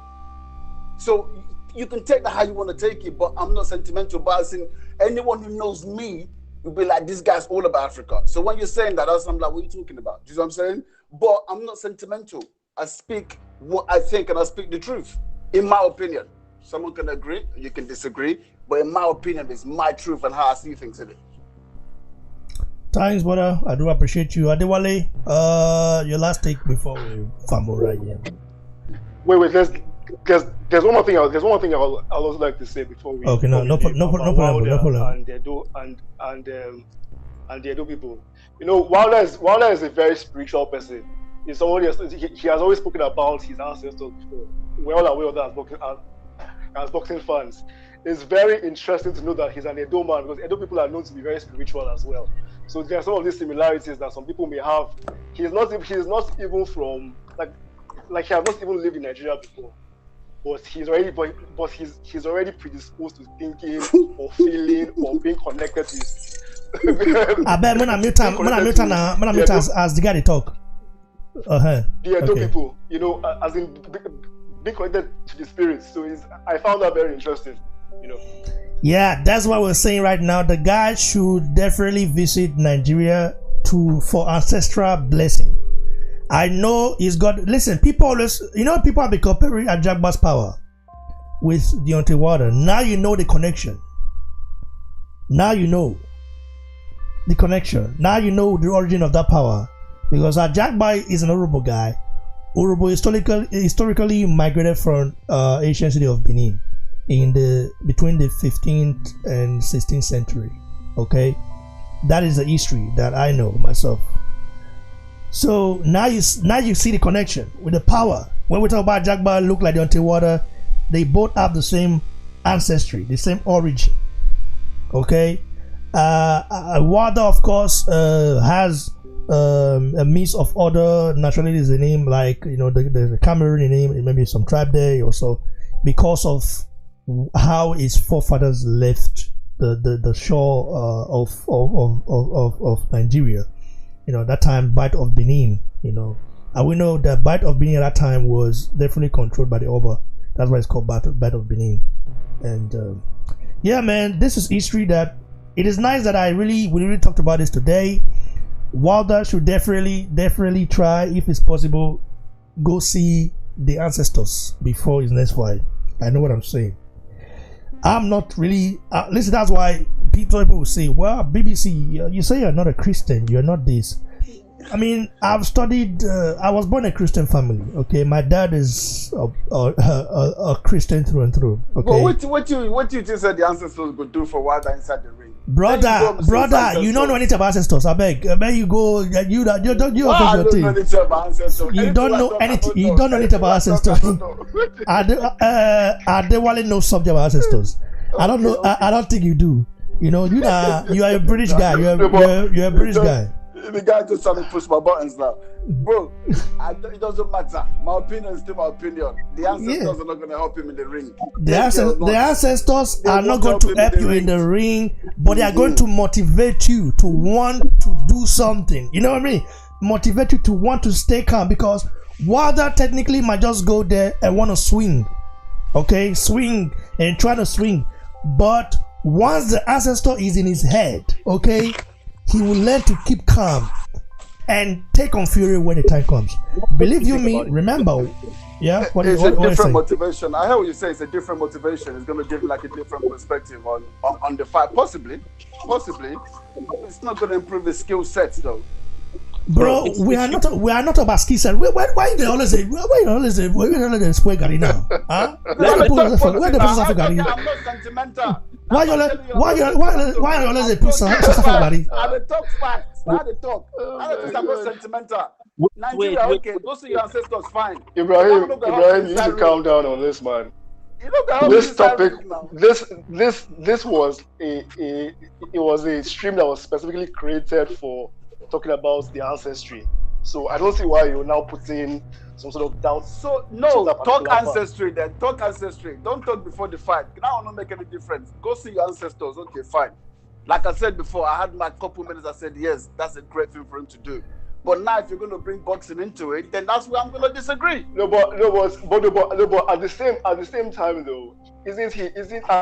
So you can take that how you want to take it, but I'm not sentimental. But as in anyone who knows me will be like, this guy's all about Africa. So when you're saying that, I'm like, what are you talking about? Do you know what I'm saying? But I'm not sentimental. I speak what I think and I speak the truth, in my opinion. Someone can agree, you can disagree, but in my opinion, it's my truth and how I see things in it. Thanks, brother. I do appreciate you. Adewale, your last take before we fumble right here. Wait. There's one more thing. There's one more thing I'll also like to say before we. Okay, no problem. And the Edo people. You know, Wilder is a very spiritual person. He's somebody he has always spoken about his ancestors before. We're all aware of that as boxing fans. It's very interesting to know that he's an Edo man, because Edo people are known to be very spiritual as well. So there are some of these similarities that some people may have. He's not even from like he has not even lived in Nigeria before, but he's already predisposed to thinking or feeling or being connected to. I bet when I mute as the guy they talk. The Edo people, you know, as in being connected to the spirits. So I found that very interesting, you know. Yeah, that's what we're saying right now. The guy should definitely visit Nigeria for ancestral blessing. I know he's got. Listen, people always, people have been comparing Ajagba's power with Deontay Wilder. Now you know the connection. Now you know the connection. Now you know the origin of that power, because Ajagba is an Urhobo guy. Urhobo historically migrated from ancient city of Benin between the 15th and 16th century. Okay, that is the history that I know myself. So now you see the connection with the power. When we talk about Ajagba, look like Deontay Wilder, they both have the same ancestry, the same origin. Okay, Wilder of course has a mix of other nationalities in him, like the Cameroonian name, maybe some tribe there also, because of how his forefathers left the shore of Nigeria. That time Bight of Benin, and we know that Bight of Benin at that time was definitely controlled by the Oba. That's why it's called Bight of Benin. And yeah, man, this is history that it is nice that we really talked about this today. Wilder should definitely try, if it's possible, go see the ancestors before his next fight. I know what I'm saying. I'm not really listen. That's why people will say, "Well, BBC, you say you're not a Christian. You're not this." I mean, I've studied. I was born in a Christian family. Okay, my dad is a Christian through and through. Okay. But what you just said the ancestors would do for Wilder inside the ring? Brother, you don't know anything about ancestors. I beg you go. You don't know anything about ancestors. You don't know anything. You don't know anything about ancestors. Adewale knows something about ancestors. I don't know. I don't think you do. You are a British guy. You're a British guy. The guy just trying to push my buttons now, bro. It doesn't matter. My opinion is still my opinion. The ancestors are not going to help him in the ring. The ancestors are not going to help you in the ring, but they are going to motivate you to want to do something. You know what I mean? Motivate you to want to stay calm, because Wilder technically might just go there and want to swing. Okay, swing and try to swing, but once the ancestor is in his head, okay, he will learn to keep calm and take on fury when the time comes. Believe you me, remember, yeah? It's a different motivation. I hear what you say. It's a different motivation. It's going to give like a different perspective on the fight. Possibly. It's not going to improve the skill sets though. Bro, we are not about skill set. Why you always say Gary now? Huh? Where the person of Gary? I'm not sentimental. Why you always put stuff Gary? I talk facts. I talk. I'm not sentimental. Nigeria, okay. Those are your ancestors, fine. Ibrahim, you need to calm down on this, man. You know, how This this topic, happens now. this was a stream that was specifically created for talking about the ancestry. So I don't see why you're now putting some sort of doubt. So to no, that talk particular part. ancestry then. Talk ancestry. Don't talk before the fight. That will not make any difference. Go see your ancestors. Okay, fine. Like I said before, I had my couple minutes. I said yes, that's a great thing for him to do. But now, if you're going to bring boxing into it, then that's where I'm going to disagree. But at the same time though,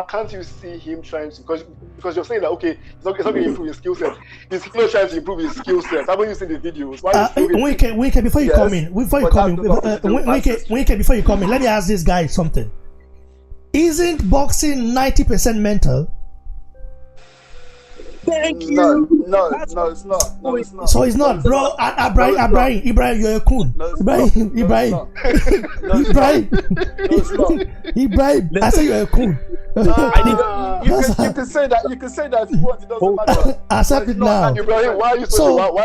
can't you see him trying to, because you're saying that okay, it's not going to improve his skill set. He's still trying to improve his skill set. Haven't you seen the videos? Wike, before you come in, let me ask this guy something. Isn't boxing 90% mental? Thank you. No, it's not. No, it's not. So it's not, bro. Ibrahim, you're a coon. No, it's Ibrahim. not. No, it's not. Ibrahim, I say you're a coon. You can say that. You can say that if you want. It doesn't matter. Accept it now. Ibrahim, why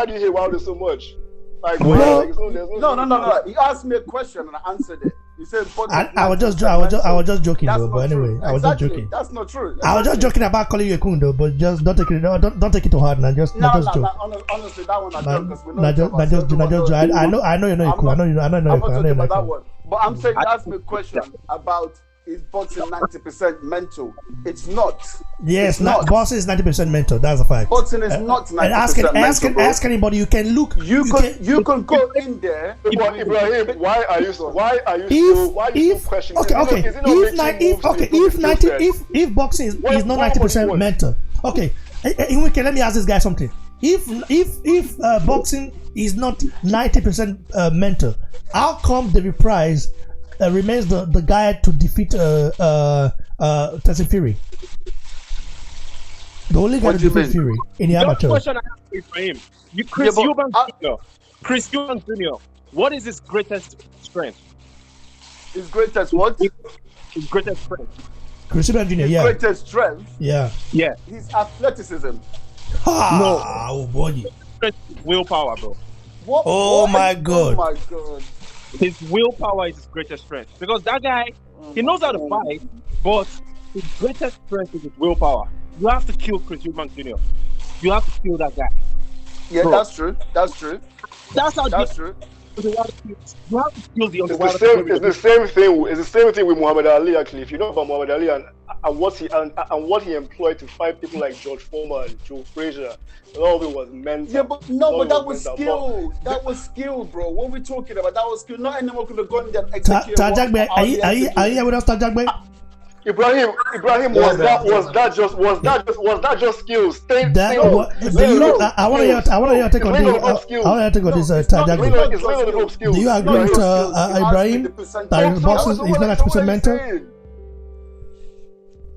do you hate Wilder so much? Like, Bro. No. He asked me a question and I answered it. He said, I was just joking though. But anyway, I was just joking. That's not true. I was just joking about calling you a coon though, but just don't take it too hard now. Just joke. Honestly, that one I don't, because we know Just I know you're not a coon. I know you're not I'm not talking a about that coon. one. But I'm saying, ask me a question about is boxing 90% mental? It's not. Yes, it's not. boxing is 90% mental. That's a fact. Boxing is not 90% And ask anybody. You can look. You can go in there. Ibrahim, why are you still questioning? If boxing is not 90% mental, okay. Let me ask this guy something. If boxing is not 90% mental, how come David Price remains the guy to defeat Tyson Fury? The only guy to defeat Fury in the amateur. Question I have for him. Chris Eubanks Jr. What is his greatest strength? His greatest what? His greatest strength. Chris Eubanks Jr. His Yeah. greatest strength. Yeah. His athleticism. Oh boy. Willpower, bro. What? Oh my God. Oh my God. His willpower is his greatest strength. Because that guy, he knows how to fight, but his greatest strength is his willpower. You have to kill Chris Eubanks Jr. You have to kill that guy. Yeah, bro. that's true. That's true. That's how That's true. You have to kill the It's the same thing with Muhammad Ali. Actually, if you know about Muhammad Ali and what he employed to fight people like George Foreman, Joe Frazier, a lot of it was mental. Yeah, but that was skill. That was skill, bro. What we're talking about, that was skill. Not anyone could have gone there and executed. Tajagbe, are you here with us, Tajagbe? Ibrahim, was that just skills? I want to hear take on this. Tajagbe. Do you agree with Ibrahim that boxing is not 90% mental?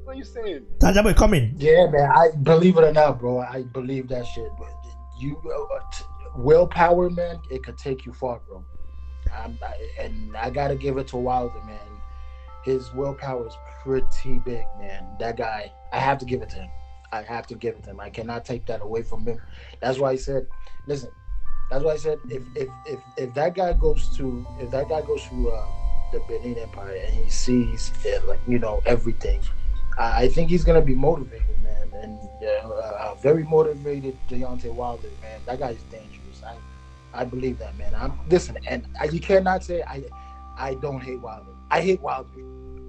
What are you saying? Tajagbe, come in. Yeah, man. I believe it or not, bro. I believe that shit. But willpower, man, it could take you far, bro. And I gotta give it to Wilder, man. His willpower is pretty big, man. That guy, I have to give it to him. I cannot take that away from him. That's why I said, listen. That's why I said, if that guy goes to the Benin Empire and he sees everything, I think he's gonna be motivated, man. And a very motivated Deontay Wilder, man. That guy is dangerous. I believe that, man. And you cannot say I don't hate Wilder. I hate Wilder.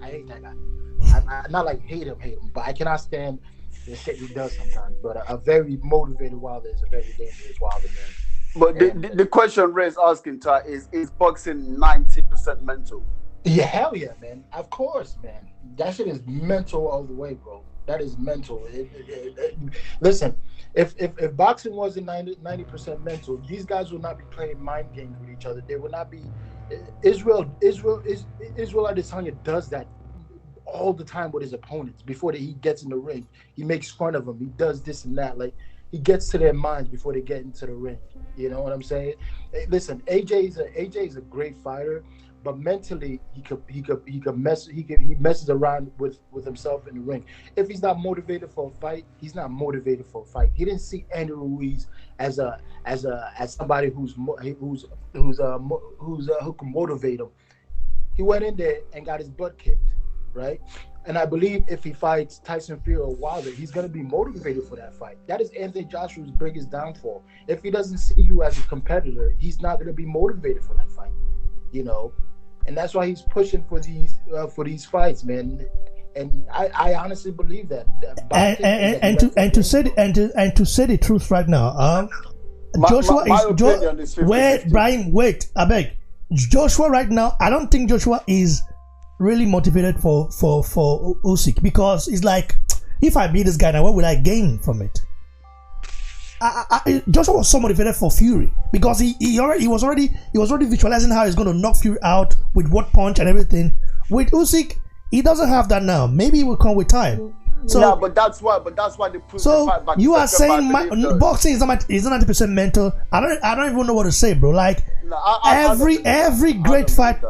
I hate that guy. I not like hate him, but I cannot stand the shit he does sometimes. But a very motivated Wilder is a very dangerous Wilder, man. But the question Ray's asking, Ty, is boxing 90% mental? Yeah, hell yeah, man. Of course, man. That shit is mental all the way, bro. That is mental. Listen, if boxing wasn't 90% mental, these guys would not be playing mind games with each other. They would not be. Israel Adesanya does that all the time with his opponents. Before he gets in the ring, he makes fun of them. He does this and that. Like, he gets to their minds before they get into the ring. You know what I'm saying? Hey, listen, AJ is a great fighter, but mentally he messes around with himself in the ring. If he's not motivated for a fight, he's not motivated for a fight. He didn't see Andy Ruiz as somebody who can motivate him. He went in there and got his butt kicked. right? And I believe if he fights Tyson Fury or Wilder, he's going to be motivated for that fight. That is Anthony Joshua's biggest downfall. If he doesn't see you as a competitor, he's not going to be motivated for that fight, you know. And that's why he's pushing for these fights, man. And I honestly believe that. And to say the truth right now, Joshua is wait, Brahim, wait, I beg. Joshua right now, I don't think Joshua is really motivated for Usyk, because it's like, if I beat this guy now, what will I gain from it? Joshua was so motivated for Fury because he was already visualizing how he's going to knock Fury out with what punch and everything. With Usyk, he doesn't have that now. Maybe it will come with time. So, yeah, but that's why they put so the fight back. you are saying boxing is not 90% mental. I don't even know what to say, bro. Like, no, every great fight.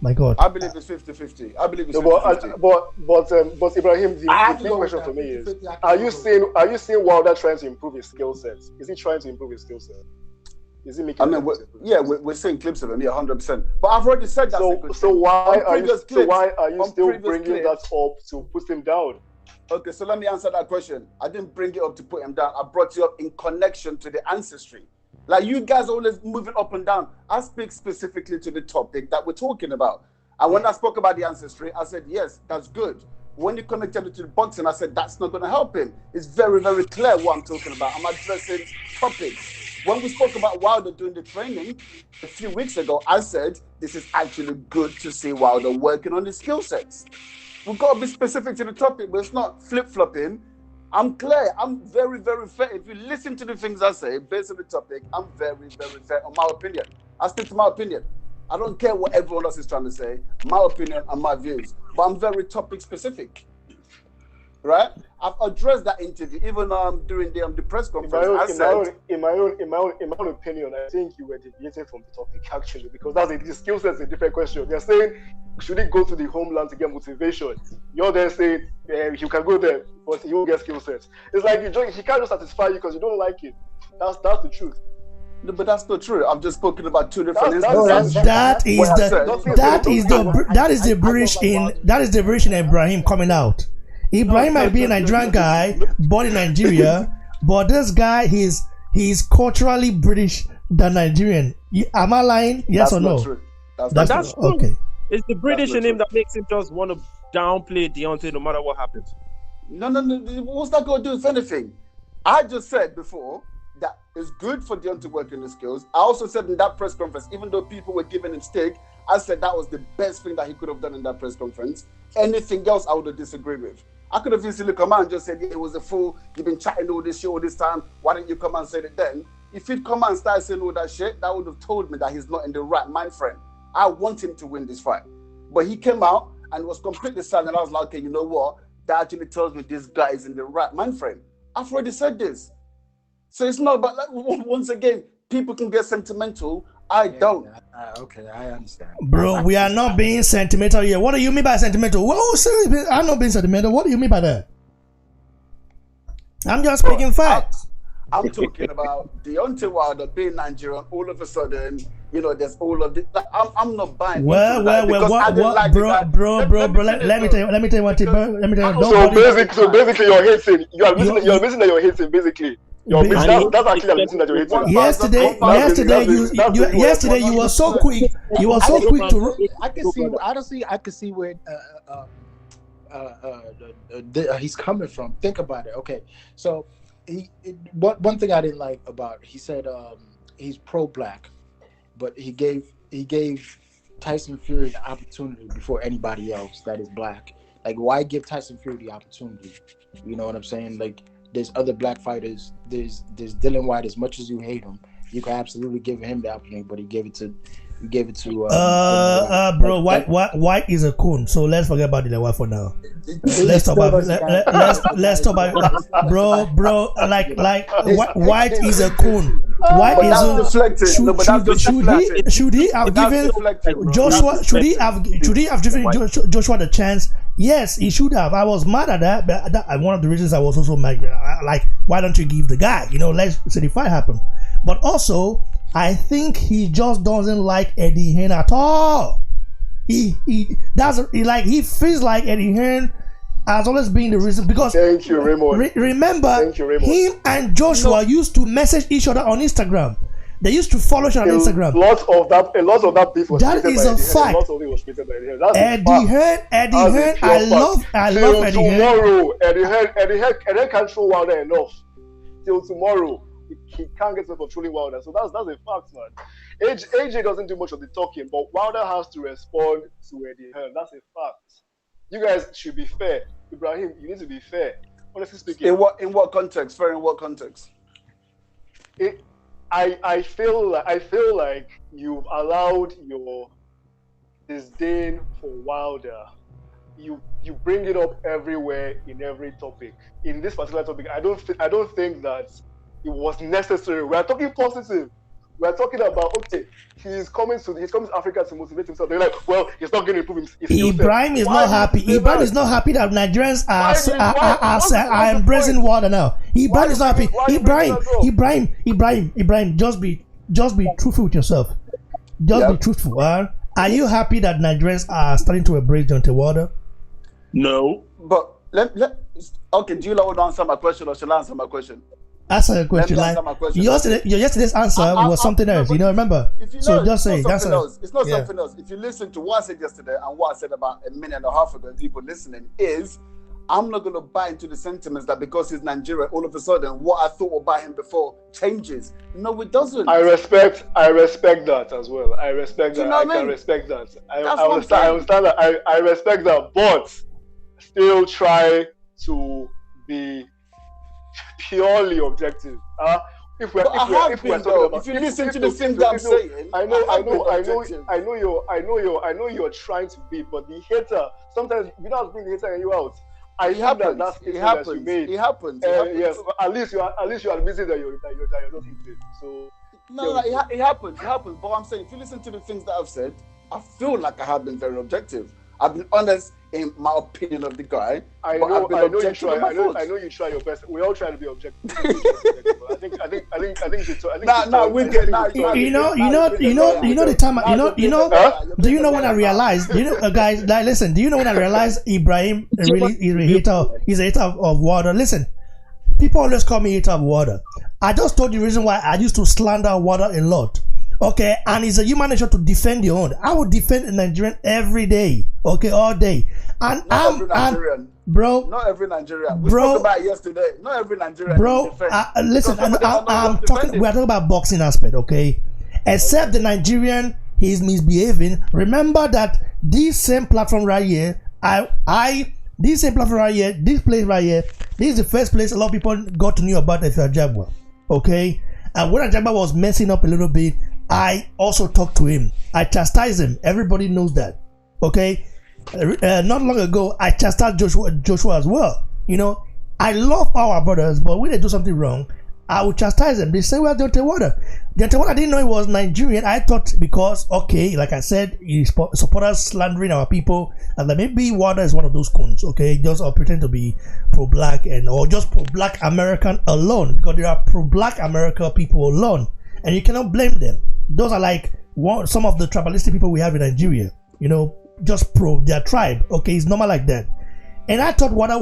My God, I believe it's 50-50. I believe it's 50-50. But Ibrahim, the big question for me is: Are you seeing Wilder trying to improve his skill set? Is he trying to improve his skill set? Is he making? I mean, we're seeing clips of him. Yeah, 100%. But I've already said that. So why are you still bringing that up to put him down? Okay, so let me answer that question. I didn't bring it up to put him down. I brought you up in connection to the ancestry. Like, you guys are always moving up and down. I speak specifically to the topic that we're talking about. And when I spoke about the ancestry, I said, yes, that's good. When you connected it to the boxing, I said, that's not going to help him. It's very, very clear what I'm talking about. I'm addressing topics. When we spoke about Wilder doing the training a few weeks ago, I said, this is actually good to see Wilder working on his skill sets. We've got to be specific to the topic, but it's not flip-flopping. I'm clear. I'm very, very fair. If you listen to the things I say based on the topic, I'm very, very fair on my opinion. I stick to my opinion. I don't care what everyone else is trying to say. My opinion and my views. But I'm very topic specific. Right? I've addressed that interview even during the press conference. In my own opinion, I think you were deviating from the topic actually, because the skill set is a different question. They're saying, should he go to the homeland to get motivation? You're there saying you can go there, but you won't get skill sets. It's like he can't just satisfy you because you don't like it. That's the truth. No, but that's not true. I'm just talking about two different instances. That is the British in Ibrahim coming out. Ibrahim might be a Nigerian guy born in Nigeria, but this guy he's culturally British than Nigerian. Am I lying? Yes or no? True. That's true. Okay. It's the British in him that makes him just want to downplay Deontay no matter what happens. No. What's that going to do with anything? I just said before that it's good for Deontay working the skills. I also said in that press conference, even though people were giving him stick, I said that was the best thing that he could have done in that press conference. Anything else I would have disagreed with. I could have easily come out and just said, yeah, it was a fool. You've been chatting all this shit all this time. Why didn't you come out and say it then? If he'd come out and start saying all that shit, that would have told me that he's not in the right mind frame. I want him to win this fight. But he came out and was completely silent. I was like, okay, you know what? That actually tells me this guy is in the right mind frame. I've already said this. So it's not about, like, once again, people can get sentimental. I don't. Okay, I understand. Bro, we are not being sentimental here. What do you mean by sentimental? I'm not being sentimental. What do you mean by that? I'm just speaking facts. I'm talking about Deontay Wilder being Nigerian. All of a sudden, there's all of this. Like, I'm not buying. Well, bro. Let me tell you what. So basically, you're hating. You're missing that you're hating. Basically. That's actually admitting that you're hating. Yesterday you were so quick. You were so quick to. I can see where he's coming from. Think about it. Okay, so one thing I didn't like about, he said he's pro-black, but he gave Tyson Fury the opportunity before anybody else that is black. Like, why give Tyson Fury the opportunity? You know what I'm saying? Like, there's other black fighters. There's Dylan White. As much as you hate him, you can absolutely give him the opportunity, but he gave it to bro. White is a coon. So let's forget about Dylan White for now. Let's talk about bro. Like White is a coon. White is a. Should he have given Joshua? Should he have given Joshua the chance? Yes, he should have. I was mad at that, but one of the reasons I was also mad, like, why don't you give the guy? Let's say the fight happen. But also, I think he just doesn't like Eddie Hearn at all. he feels like Eddie Hearn has always been the reason, because Thank you, Raymond. remember Thank you, Raymond. him and Joshua used to message each other on Instagram. They used to follow each other on Instagram. A lot of that beef was That created is by a Eddie Hearn. fact. A lot of it was created by Eddie Hearn. That's a Eddie fact. Hearn, That's a pure I fact. love Till Eddie Hearn. tomorrow, Eddie Hearn can't show Wilder enough. Till tomorrow, he can't get enough of trolling Wilder. So that's a fact, man. AJ doesn't do much of the talking, but Wilder has to respond to Eddie Hearn. That's a fact. You guys should be fair. Ibrahim, you need to be fair. Honestly speaking. In what context? Fair in what context? I feel like you've allowed your disdain for Wilder. You bring it up everywhere in every topic. In this particular topic, I don't think that it was necessary. We are talking positive. We are talking about, okay, he's coming to Africa to motivate himself. They're like, well, he's not going to improve his Ibrahim is not happy. Ibrahim is not happy that Nigerians are embracing Wilder now. Ibrahim is not happy. Ibrahim, just be truthful with yourself. Just be truthful. Are you happy that Nigerians are starting to embrace Deontay Wilder? No. But okay, do you want to answer my question, or shall I answer my question? Answer the question. Yesterday's answer was something else. Remember? So just say that's it's not something else. If you listen to what I said yesterday and what I said about a minute and a half ago, people listening, is I'm not going to buy into the sentiments that because he's Nigerian, all of a sudden what I thought about him before changes. No, it doesn't. I respect that as well. I respect that. I can respect that. I understand that. I respect that, but still try to be purely objective. If you listen to the things that I'm saying, I know you're trying to be, but the hater, sometimes you don't bring the hater and you out. It happens. It happens. Yes, at least you are admitting that you're not hated. So no, it happens. But I'm saying, if you listen to the things that I've said, I feel like I have been very objective. I've been honest in my opinion of the guy. I know you try your best. We all try to be objective. I think the time. Do you know when I realized? Guys, like, listen. Do you know when I realized Ibrahim he's a hater of Wilder? Listen, people always call me hater of Wilder. I just told you the reason why I used to slander Wilder a lot. Okay, and it's a human nature to defend your own. I would defend a Nigerian every day. Okay, all day. And not every Nigerian. We spoke about it yesterday. Not every Nigerian. Bro, listen, we're talking about boxing aspect, okay? Except the Nigerian, he's misbehaving. Remember that this same platform right here, this place right here, this is the first place a lot of people got to know about Efe Ajagba. Okay? And when Ajagba was messing up a little bit, I also talked to him. I chastised him. Everybody knows that. Okay? Not long ago, I chastised Joshua as well. I love our brothers, but when they do something wrong, I will chastise them. They say, well, Deontay Wilder. Deontay Wilder, I didn't know he was Nigerian. I thought because, okay, like I said, supporters slandering our people, and that maybe Wilder is one of those coons, okay? Just pretend to be pro-black or just pro-black American alone, because there are pro-black American people alone, and you cannot blame them. Those are like some of the tribalistic people we have in Nigeria, just pro their tribe. Okay, it's normal like that. And I thought Wilder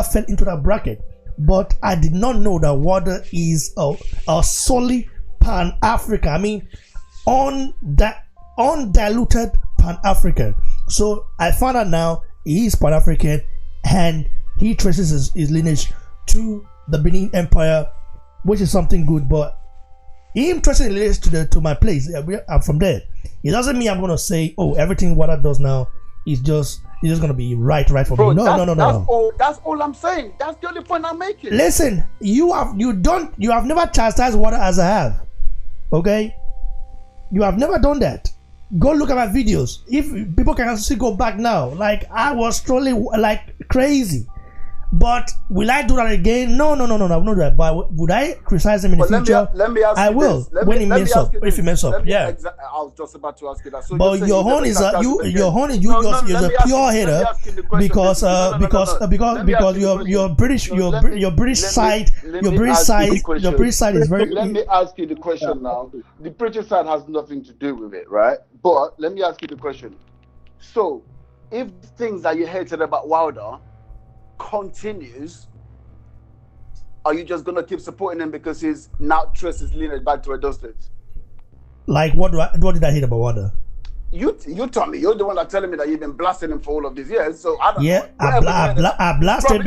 fell into that bracket, but I did not know that Wilder is a solely Pan-African. I mean, undiluted Pan-African. So I found out now he is Pan-African, and he traces his lineage to the Benin Empire, which is something good. But him tracing his lineage to my place, I'm from there. It doesn't mean I'm gonna say, oh, everything Wilder does now is just gonna be right for me. No. That's all I'm saying. That's the only point I'm making. Listen, you have never chastised Wilder as I have. Okay? You have never done that. Go look at my videos. If people can still go back now, like I was trolling like crazy. But will I do that again? No. I will not do that. But would I criticize him in the future? Let me ask you I will when he mess up. If he mess up, yeah. I was just about to ask you that. So but your horn is a pure hater because your British side is very. Let me ask you the question now. The British side has nothing to do with it, right? But let me ask you the question. So, if things that you hated about Wilder continues, are you just gonna keep supporting him because his now trace is lineage back to Edo State? Like, what did I hate about Wilder? You tell me. You're the one that's telling me that you've been blasting him for all of these years. So I don't Yeah, know. I blasted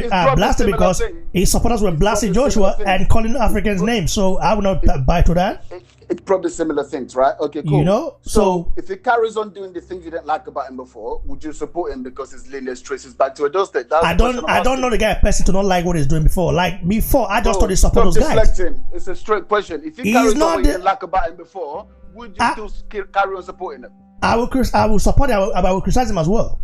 because his supporters were blasting Joshua and calling Africans names. So I would not buy to that. It's probably similar things, right? Okay, cool. You know, so if he carries on doing the things you didn't like about him before, would you support him because his lineage traces back to Edo State? I don't know the guy person to not like what he's doing before. Like before, I just thought he support those guys. Deflecting. It's a straight question. If he carries on what you didn't like about him before, would you still carry on supporting him? I will support him. I will criticize him as well.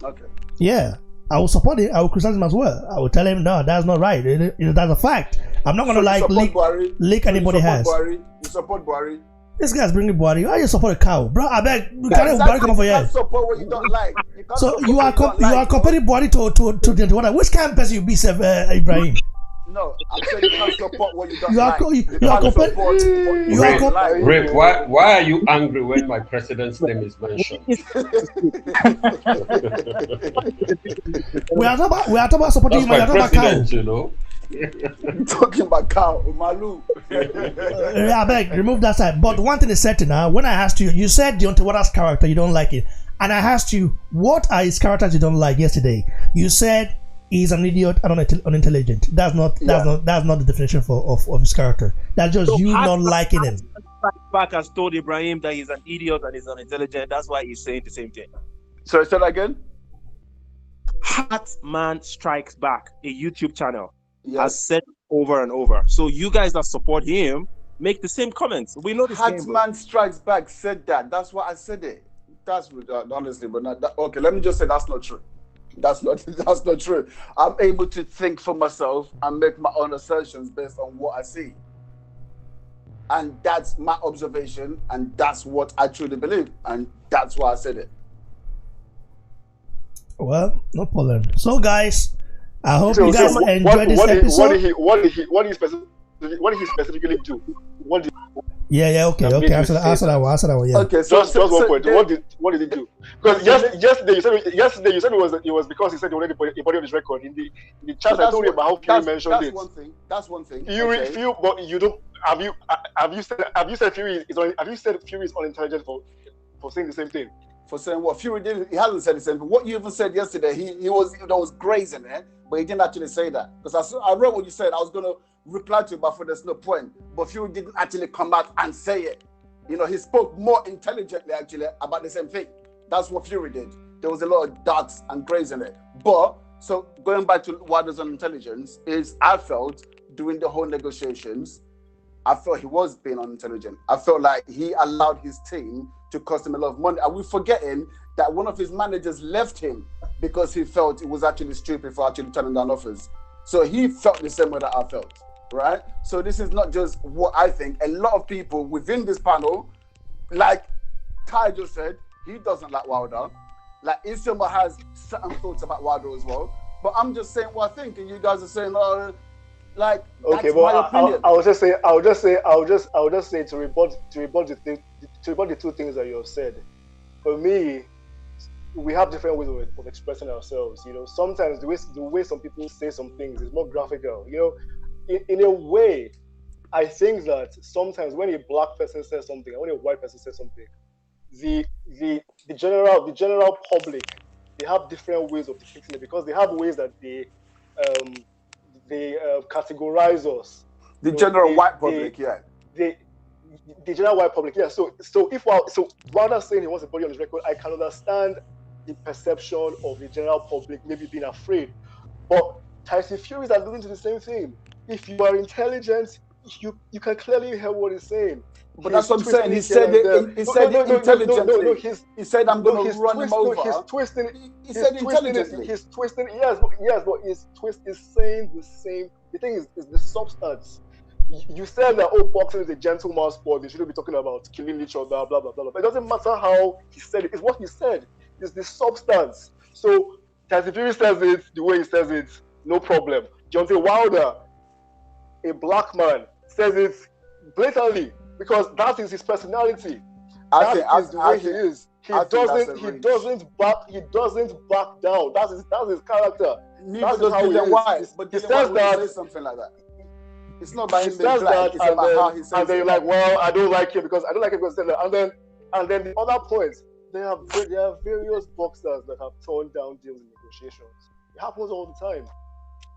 Okay. Yeah, I will support him. I will criticize him as well. I will tell him, no, that's not right. That's a fact. I'm not going to leak anybody has. You support Buhari? This guy's bringing Buhari. Why you support a cow? Bro, I beg. Buhari come over here. You can't support what you don't like. So you are comparing Buhari to the other. Which kind of person you be, Ibrahim? No, I'm saying you can't support what you don't like. Rick, why are you angry when my president's name is mentioned? we are talking about supporting him. We are talking about cow. You know. Talking about cow, Malu. I beg, remove that side. But one thing is certain now. When I asked you, you said Deontay Wilder's character, you don't like it, and I asked you what are his characters you don't like yesterday. You said he's an idiot and unintelligent. That's not the definition of his character. That's just so you not liking him. Back has told Ibrahim that he's an idiot and he's unintelligent. That's why he's saying the same thing. Sorry, say that again. Heartman Strikes Back, a YouTube channel, has said over and over. So you guys that support him make the same comments. We know this. Heartman Strikes Back said that. That's why I said it. That's honestly, but not that. Okay, let me just say that's not true. That's not true. I'm able to think for myself and make my own assertions based on what I see. And that's my observation, and that's what I truly believe, and that's why I said it. Well, no problem. So guys, I hope you guys enjoyed this episode. What did he specifically do? Okay. Answer that one. Yeah. Okay, so just 1 point. What did he do? Because yesterday you said it was because he said he wanted a body on his record. In the chat I told you about how Fury mentioned it. That's one thing. But you don't. Have you said Fury is unintelligent for saying the same thing? For saying what Fury did, he hasn't said the same. But what you even said yesterday, he was grazing it, but he didn't actually say that. Because I read what you said. I was gonna reply to it, but there's no point. But Fury didn't actually come out and say it. You know, he spoke more intelligently actually about the same thing. That's what Fury did. There was a lot of darks and grays in it. But so going back to Wilder's intelligence is, I felt during the whole negotiations, I felt he was being unintelligent. I felt like he allowed his team to cost him a lot of money. And we're forgetting that one of his managers left him because he felt it was actually stupid for actually turning down offers. So he felt the same way that I felt, right? So this is not just what I think. A lot of people within this panel, like Ty just said, he doesn't like Wilder. Like Isoma has certain thoughts about Wilder as well. But I'm just saying what I think, and you guys are saying, like, okay, but I'll just say to rebut the two things that you have said. For me, we have different ways of expressing ourselves. You know, sometimes the way some people say some things is more graphical. You know, in a way, I think that sometimes when a black person says something and when a white person says something, the general public, they have different ways of depicting it because they have ways that they categorize us. The general white public, The general white public, yeah. So Wilder saying he wants a body on his record, I can understand the perception of the general public maybe being afraid. But Tyson Fury is alluding to the same thing. If you are intelligent, you can clearly hear what he's saying. But that's what I'm saying. He said it intelligently. He said, I'm going to run him over. He's twisting. He said intelligently. He's twisting. Yes, but his twist is saying the same. The thing is the substance. You said that, boxing is a gentleman's sport. They shouldn't be talking about killing each other, blah, blah, blah, blah. But it doesn't matter how he said it. It's what he said. It's the substance. So, Tyson Fury says it the way he says it, no problem. Deontay Wilder, a black man, says it blatantly because that is his personality. That is the way he is. I think that's a he range. doesn't back down. That's his character. Neither That's does how he Dillian is. White. But He Dillian says White wouldn't that- say something like that. It's not about He him being says black. that, It's about how he says and then it. you're like, well, I don't like him because and then the other point, there are various boxers that have turned down deals in negotiations. It happens all the time.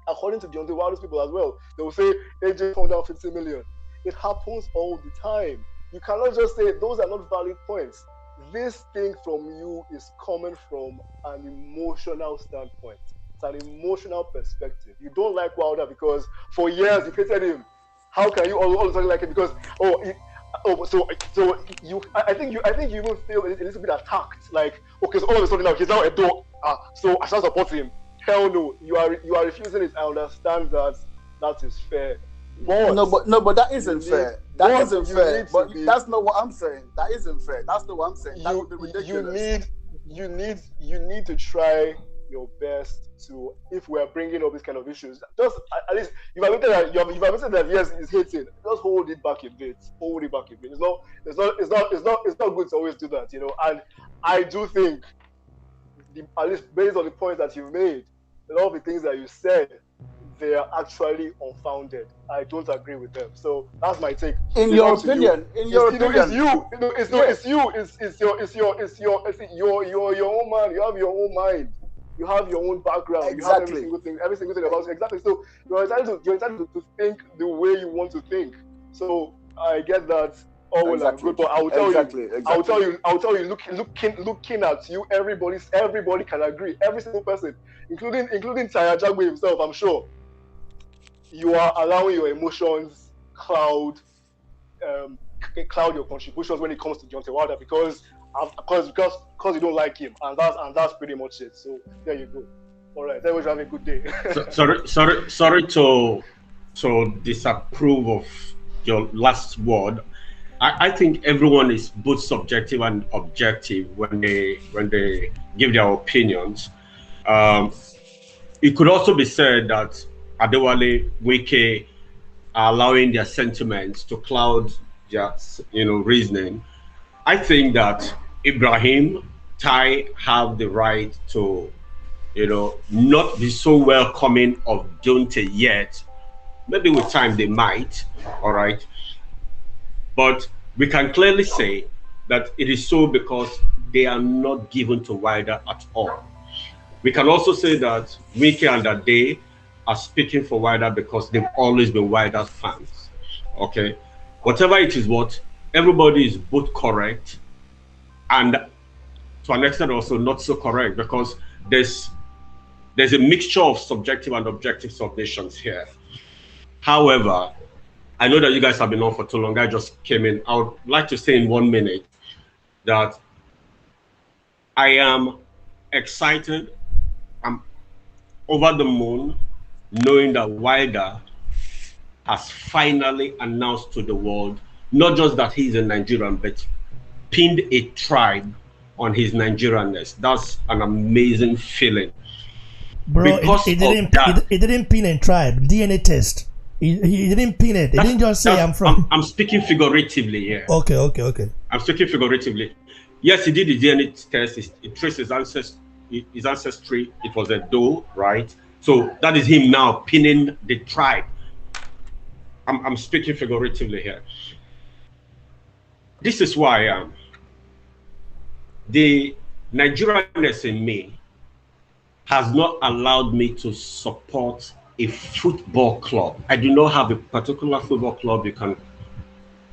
According to Deontay Wilder's people as well, they will say AJ turned down 50 million. It happens all the time. You cannot just say those are not valid points. This thing from you is coming from an emotional standpoint. It's an emotional perspective. You don't like Wilder because for years you hated him. How can you all of a sudden like him? Because so you I think you even feel a little bit attacked. Like, okay, so all of a sudden now he's now a dog. So I shall support him. Hell no, you are refusing it. I understand that is fair. But but that isn't fair. That isn't fair. But that's not what I'm saying. That isn't fair. That's not what I'm saying. That would be ridiculous. You need to try your best to, if we are bringing up these kind of issues, just at least you've admitted that yes, it's hating. Just hold it back a bit. It's not good to always do that, you know. And I do think, at least based on the points that you've made, a lot of the things that you said, they are actually unfounded. I don't agree with them. So that's my take. In your opinion, it's your own man. You have your own mind. You have your own background. Exactly. You have every single thing about it. Exactly. So you're entitled to think the way you want to think. So I get that. Oh, exactly. Well, good, but I will tell you. Looking at you, everybody can agree. Every single person, including Taya Jagwe himself, I'm sure. You are allowing your emotions cloud your contributions when it comes to Deontay Wilder because you don't like him, and that's pretty much it. So there you go. All right, everyone have a good day. sorry to disapprove of your last word. I think everyone is both subjective and objective when they give their opinions. It could also be said that Adewale, Wike are allowing their sentiments to cloud their reasoning. I think that Ibrahim, Tai have the right to not be so welcoming of Deontay yet. Maybe with time they might, all right. But we can clearly say that it is so because they are not given to Wilder at all. We can also say that Wike and Ade are speaking for Wilder because they've always been Wilder fans. Okay, whatever it is, everybody is both correct and to an extent also not so correct because there's a mixture of subjective and objective submissions here. However, I know that you guys have been on for too long. I just came in. I would like to say in 1 minute that I am excited. I'm over the moon knowing that Wilder has finally announced to the world, not just that he's a Nigerian, but pinned a tribe on his Nigerianness. That's an amazing feeling. Bro, it didn't pin a tribe. DNA test. He didn't pin it. He didn't just say I'm from. I'm speaking figuratively here. Okay. I'm speaking figuratively. Yes, he did the DNA test. It traced his ancestry. It was a doe, right? So that is him now pinning the tribe. I'm speaking figuratively here. This is why I am. The Nigerianness in me has not allowed me to support a football club. I do not have a particular football club you can,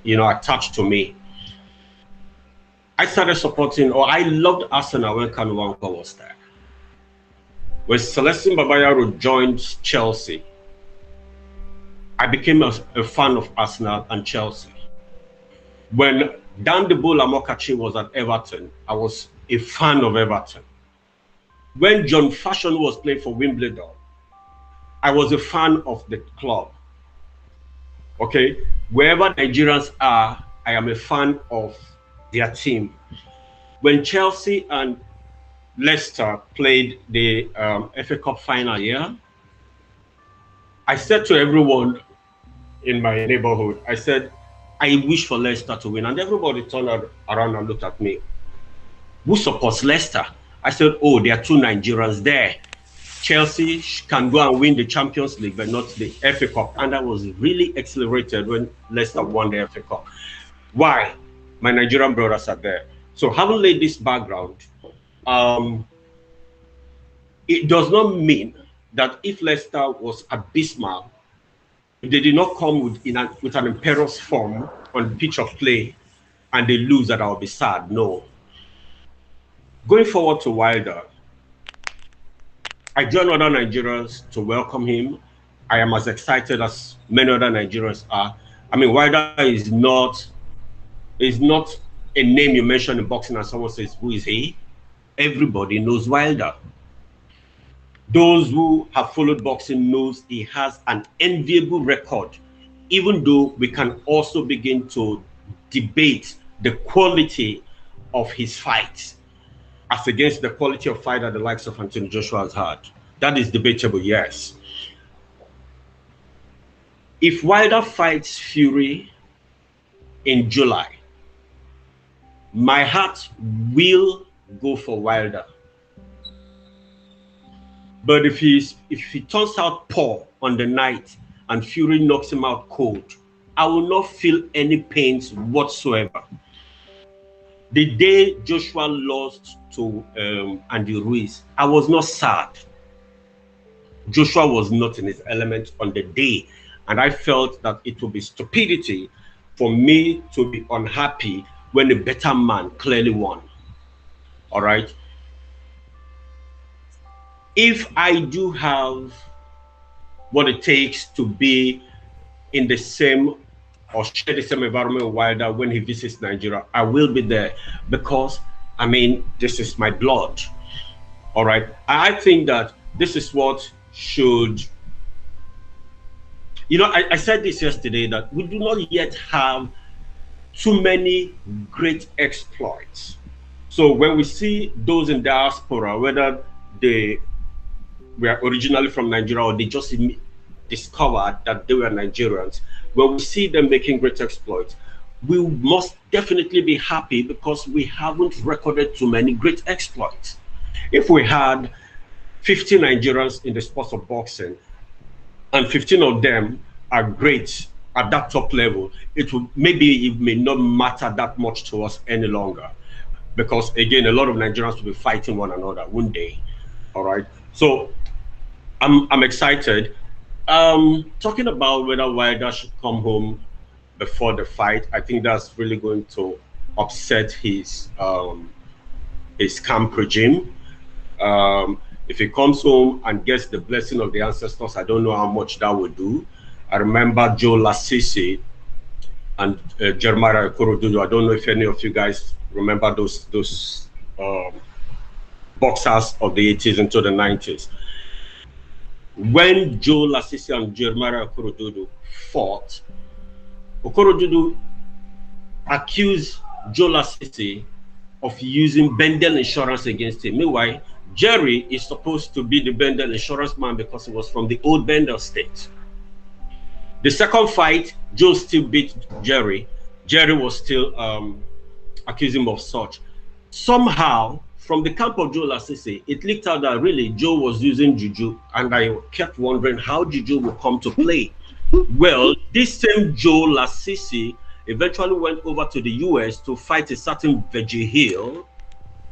attach to me. I started supporting, or I loved Arsenal when Kanu Nwankwo was there. When Celestine Babayaro joined Chelsea, I became a fan of Arsenal and Chelsea. When Dan Debola Mokachi was at Everton, I was a fan of Everton. When John Fashion was playing for Wimbledon, I was a fan of the club. Okay, wherever Nigerians are, I am a fan of their team. When Chelsea and Leicester played the FA Cup final year, I said to everyone in my neighborhood, I said, I wish for Leicester to win. And everybody turned around and looked at me. who supports Leicester. I said, oh, there are two Nigerians there. Chelsea can go and win the Champions League, but not the FA Cup. And I was really accelerated when Leicester won the FA Cup. Why? My Nigerian brothers are there. So having laid this background, it does not mean that if Leicester was abysmal, if they did not come with an imperious form on the pitch of play and they lose, that I'll be sad. No. Going forward to Wilder, I join other Nigerians to welcome him. I am as excited as many other Nigerians are. I mean, Wilder is not a name you mention in boxing and someone says, who is he? Everybody knows Wilder. Those who have followed boxing knows he has an enviable record, even though we can also begin to debate the quality of his fights as against the quality of fight that the likes of Anthony Joshua has had. That is debatable, yes. If Wilder fights Fury in July, my heart will go for Wilder. But if he turns out poor on the night and Fury knocks him out cold, I will not feel any pains whatsoever. The day Joshua lost to Andy Ruiz, I was not sad. Joshua was not in his element on the day, and I felt that it would be stupidity for me to be unhappy when a better man clearly won. All right. If I do have what it takes to be in the same or share the same environment with Wilder when he visits Nigeria, I will be there because, I mean, this is my blood. All right. I think that this is what should, you know, I said this yesterday, that we do not yet have too many great exploits. So when we see those in diaspora, whether they were originally from Nigeria or they just discovered that they were Nigerians, when we see them making great exploits, we must definitely be happy because we haven't recorded too many great exploits. If we had 50 Nigerians in the sport of boxing and 15 of them are great at that top level, it may not matter that much to us any longer, because again, a lot of Nigerians will be fighting one another one day. All right. So I'm excited. Talking about whether Wilder should come home before the fight, I think that's really going to upset his camp regime. If he comes home and gets the blessing of the ancestors, I don't know how much that will do. I remember Joe Lasisi and Jeremiah Korodudu. I don't know if any of you guys remember those boxers of the 80s into the 90s. When Joe Lasisi and Jeremiah Korodudu fought, Okorodudu accused Joe Lasisi of using Bendel insurance against him. Meanwhile, Jerry is supposed to be the Bendel insurance man because he was from the old Bendel state. The second fight, Joe still beat Jerry. Jerry was still accusing him of such. Somehow, from the camp of Joe Lasisi, it leaked out that really Joe was using juju, and I kept wondering how juju will come to play. Well, this same Joe Lasisi eventually went over to the US to fight a certain Veggie Hill,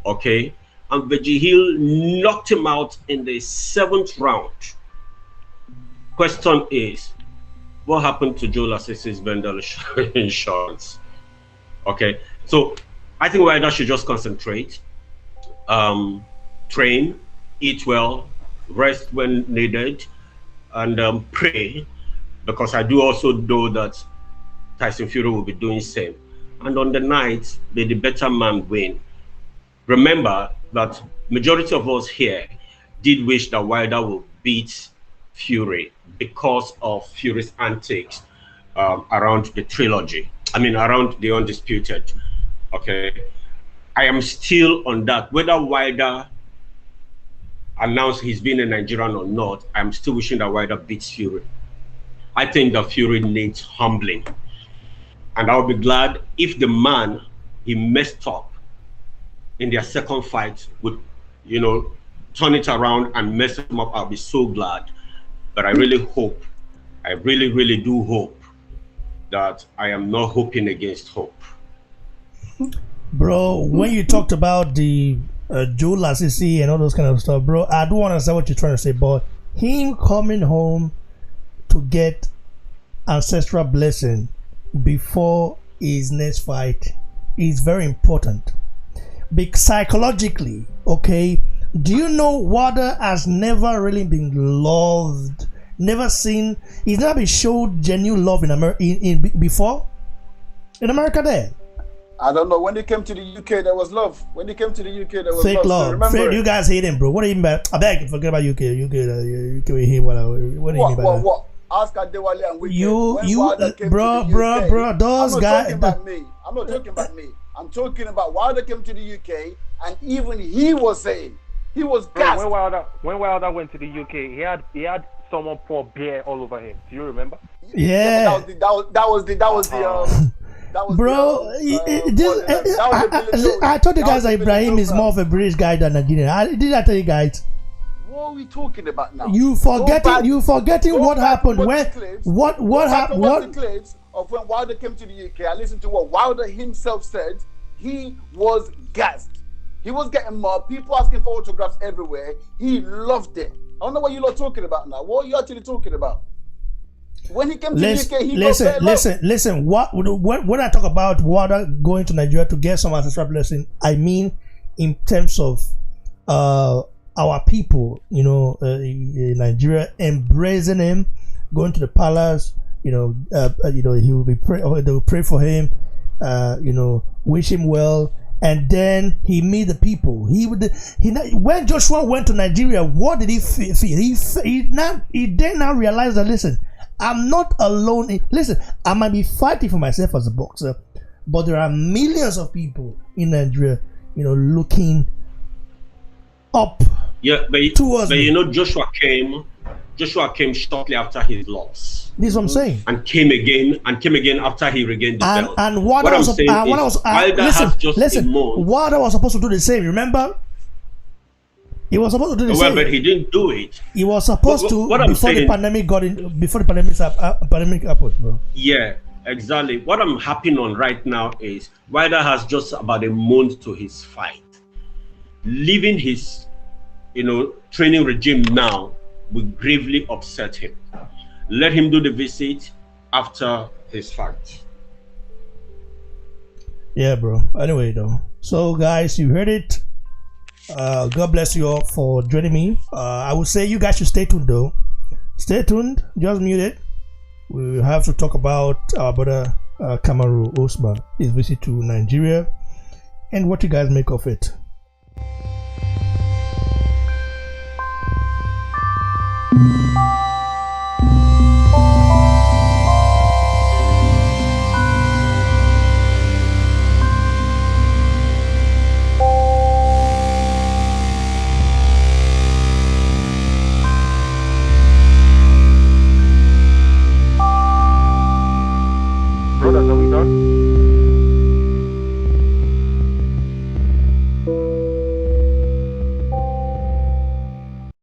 okay? And Veggie Hill knocked him out in the 7th round. Question is, what happened to Joe Lasisi's Bendel insurance? Okay, so I think Wilder should just concentrate, train, eat well, rest when needed, and pray, because I do also know that Tyson Fury will be doing the same. And on the night, may the better man win. Remember that majority of us here did wish that Wilder would beat Fury because of Fury's antics around the trilogy. I mean, around the Undisputed. Okay, I am still on that. Whether Wilder announced he's been a Nigerian or not, I'm still wishing that Wilder beats Fury. I think that Fury needs humbling, and I'll be glad if the man he messed up in their second fight would, you know, turn it around and mess them up, I'll be so glad. But I really hope, I really, really do hope that I am not hoping against hope. Bro, when you talked about the Joe Lasisi and all those kind of stuff, bro, I do understand what you're trying to say, but him coming home to get ancestral blessing before his next fight is very important. Psychologically, okay, do you know Wilder has never really been loved, never seen, he's never been showed genuine love in America before? In America there? I don't know. When they came to the UK, there was love. When they came to the UK, there was fake love. love. Fake, you guys hate him, bro. What do you mean by? I beg, forget about UK. UK, we hate what do you mean by that? What? Ask Adewale and Wike. Bro, those guys. I'm not talking about me. I'm talking about Wilder came to the UK, and even he was saying he was gassed. When Wilder went to the UK, he had someone pour beer all over him. Do you remember? Yeah. That was the. Bro, I told you guys that Ibrahim is more of a British guy than Nigerian. Did I tell you guys? What are we talking about now? You forgetting what happened when what happened? What the clips of when Wilder came to the UK? I listened to what Wilder himself said. He was gassed. He was getting mobbed. People asking for autographs everywhere. He loved it. I don't know what you're talking about now. What are you actually talking about? When he came to the UK, he listen. When I talk about Wilder going to Nigeria to get some ancestral blessing, I mean in terms of our people, in Nigeria embracing him, going to the palace. He will be they will pray for him, wish him well, and then he meet the people. When Joshua went to Nigeria, what did he feel? He then now realized that, listen, I'm not alone. Listen, I might be fighting for myself as a boxer, but there are millions of people in Nigeria, looking up. Yeah, towards me. Joshua came shortly after his loss. This is what I'm saying. And came again after he regained the belt. And Wilder was supposed to do the same. Remember? He was supposed to do the same. But he didn't do it. He was supposed to before the pandemic happened, bro. Yeah, exactly. What I'm harping on right now is Wilder has just about a month to his fight. Leaving his, training regime now will gravely upset him. Let him do the visit after his fight. Yeah, bro. Anyway, though. So, guys, you heard it. God bless you all for joining me. I would say you guys should stay tuned, though. Stay tuned. Just mute it. We have to talk about our brother Kamaru Usman, his visit to Nigeria, and what you guys make of it. Brothers, are we done?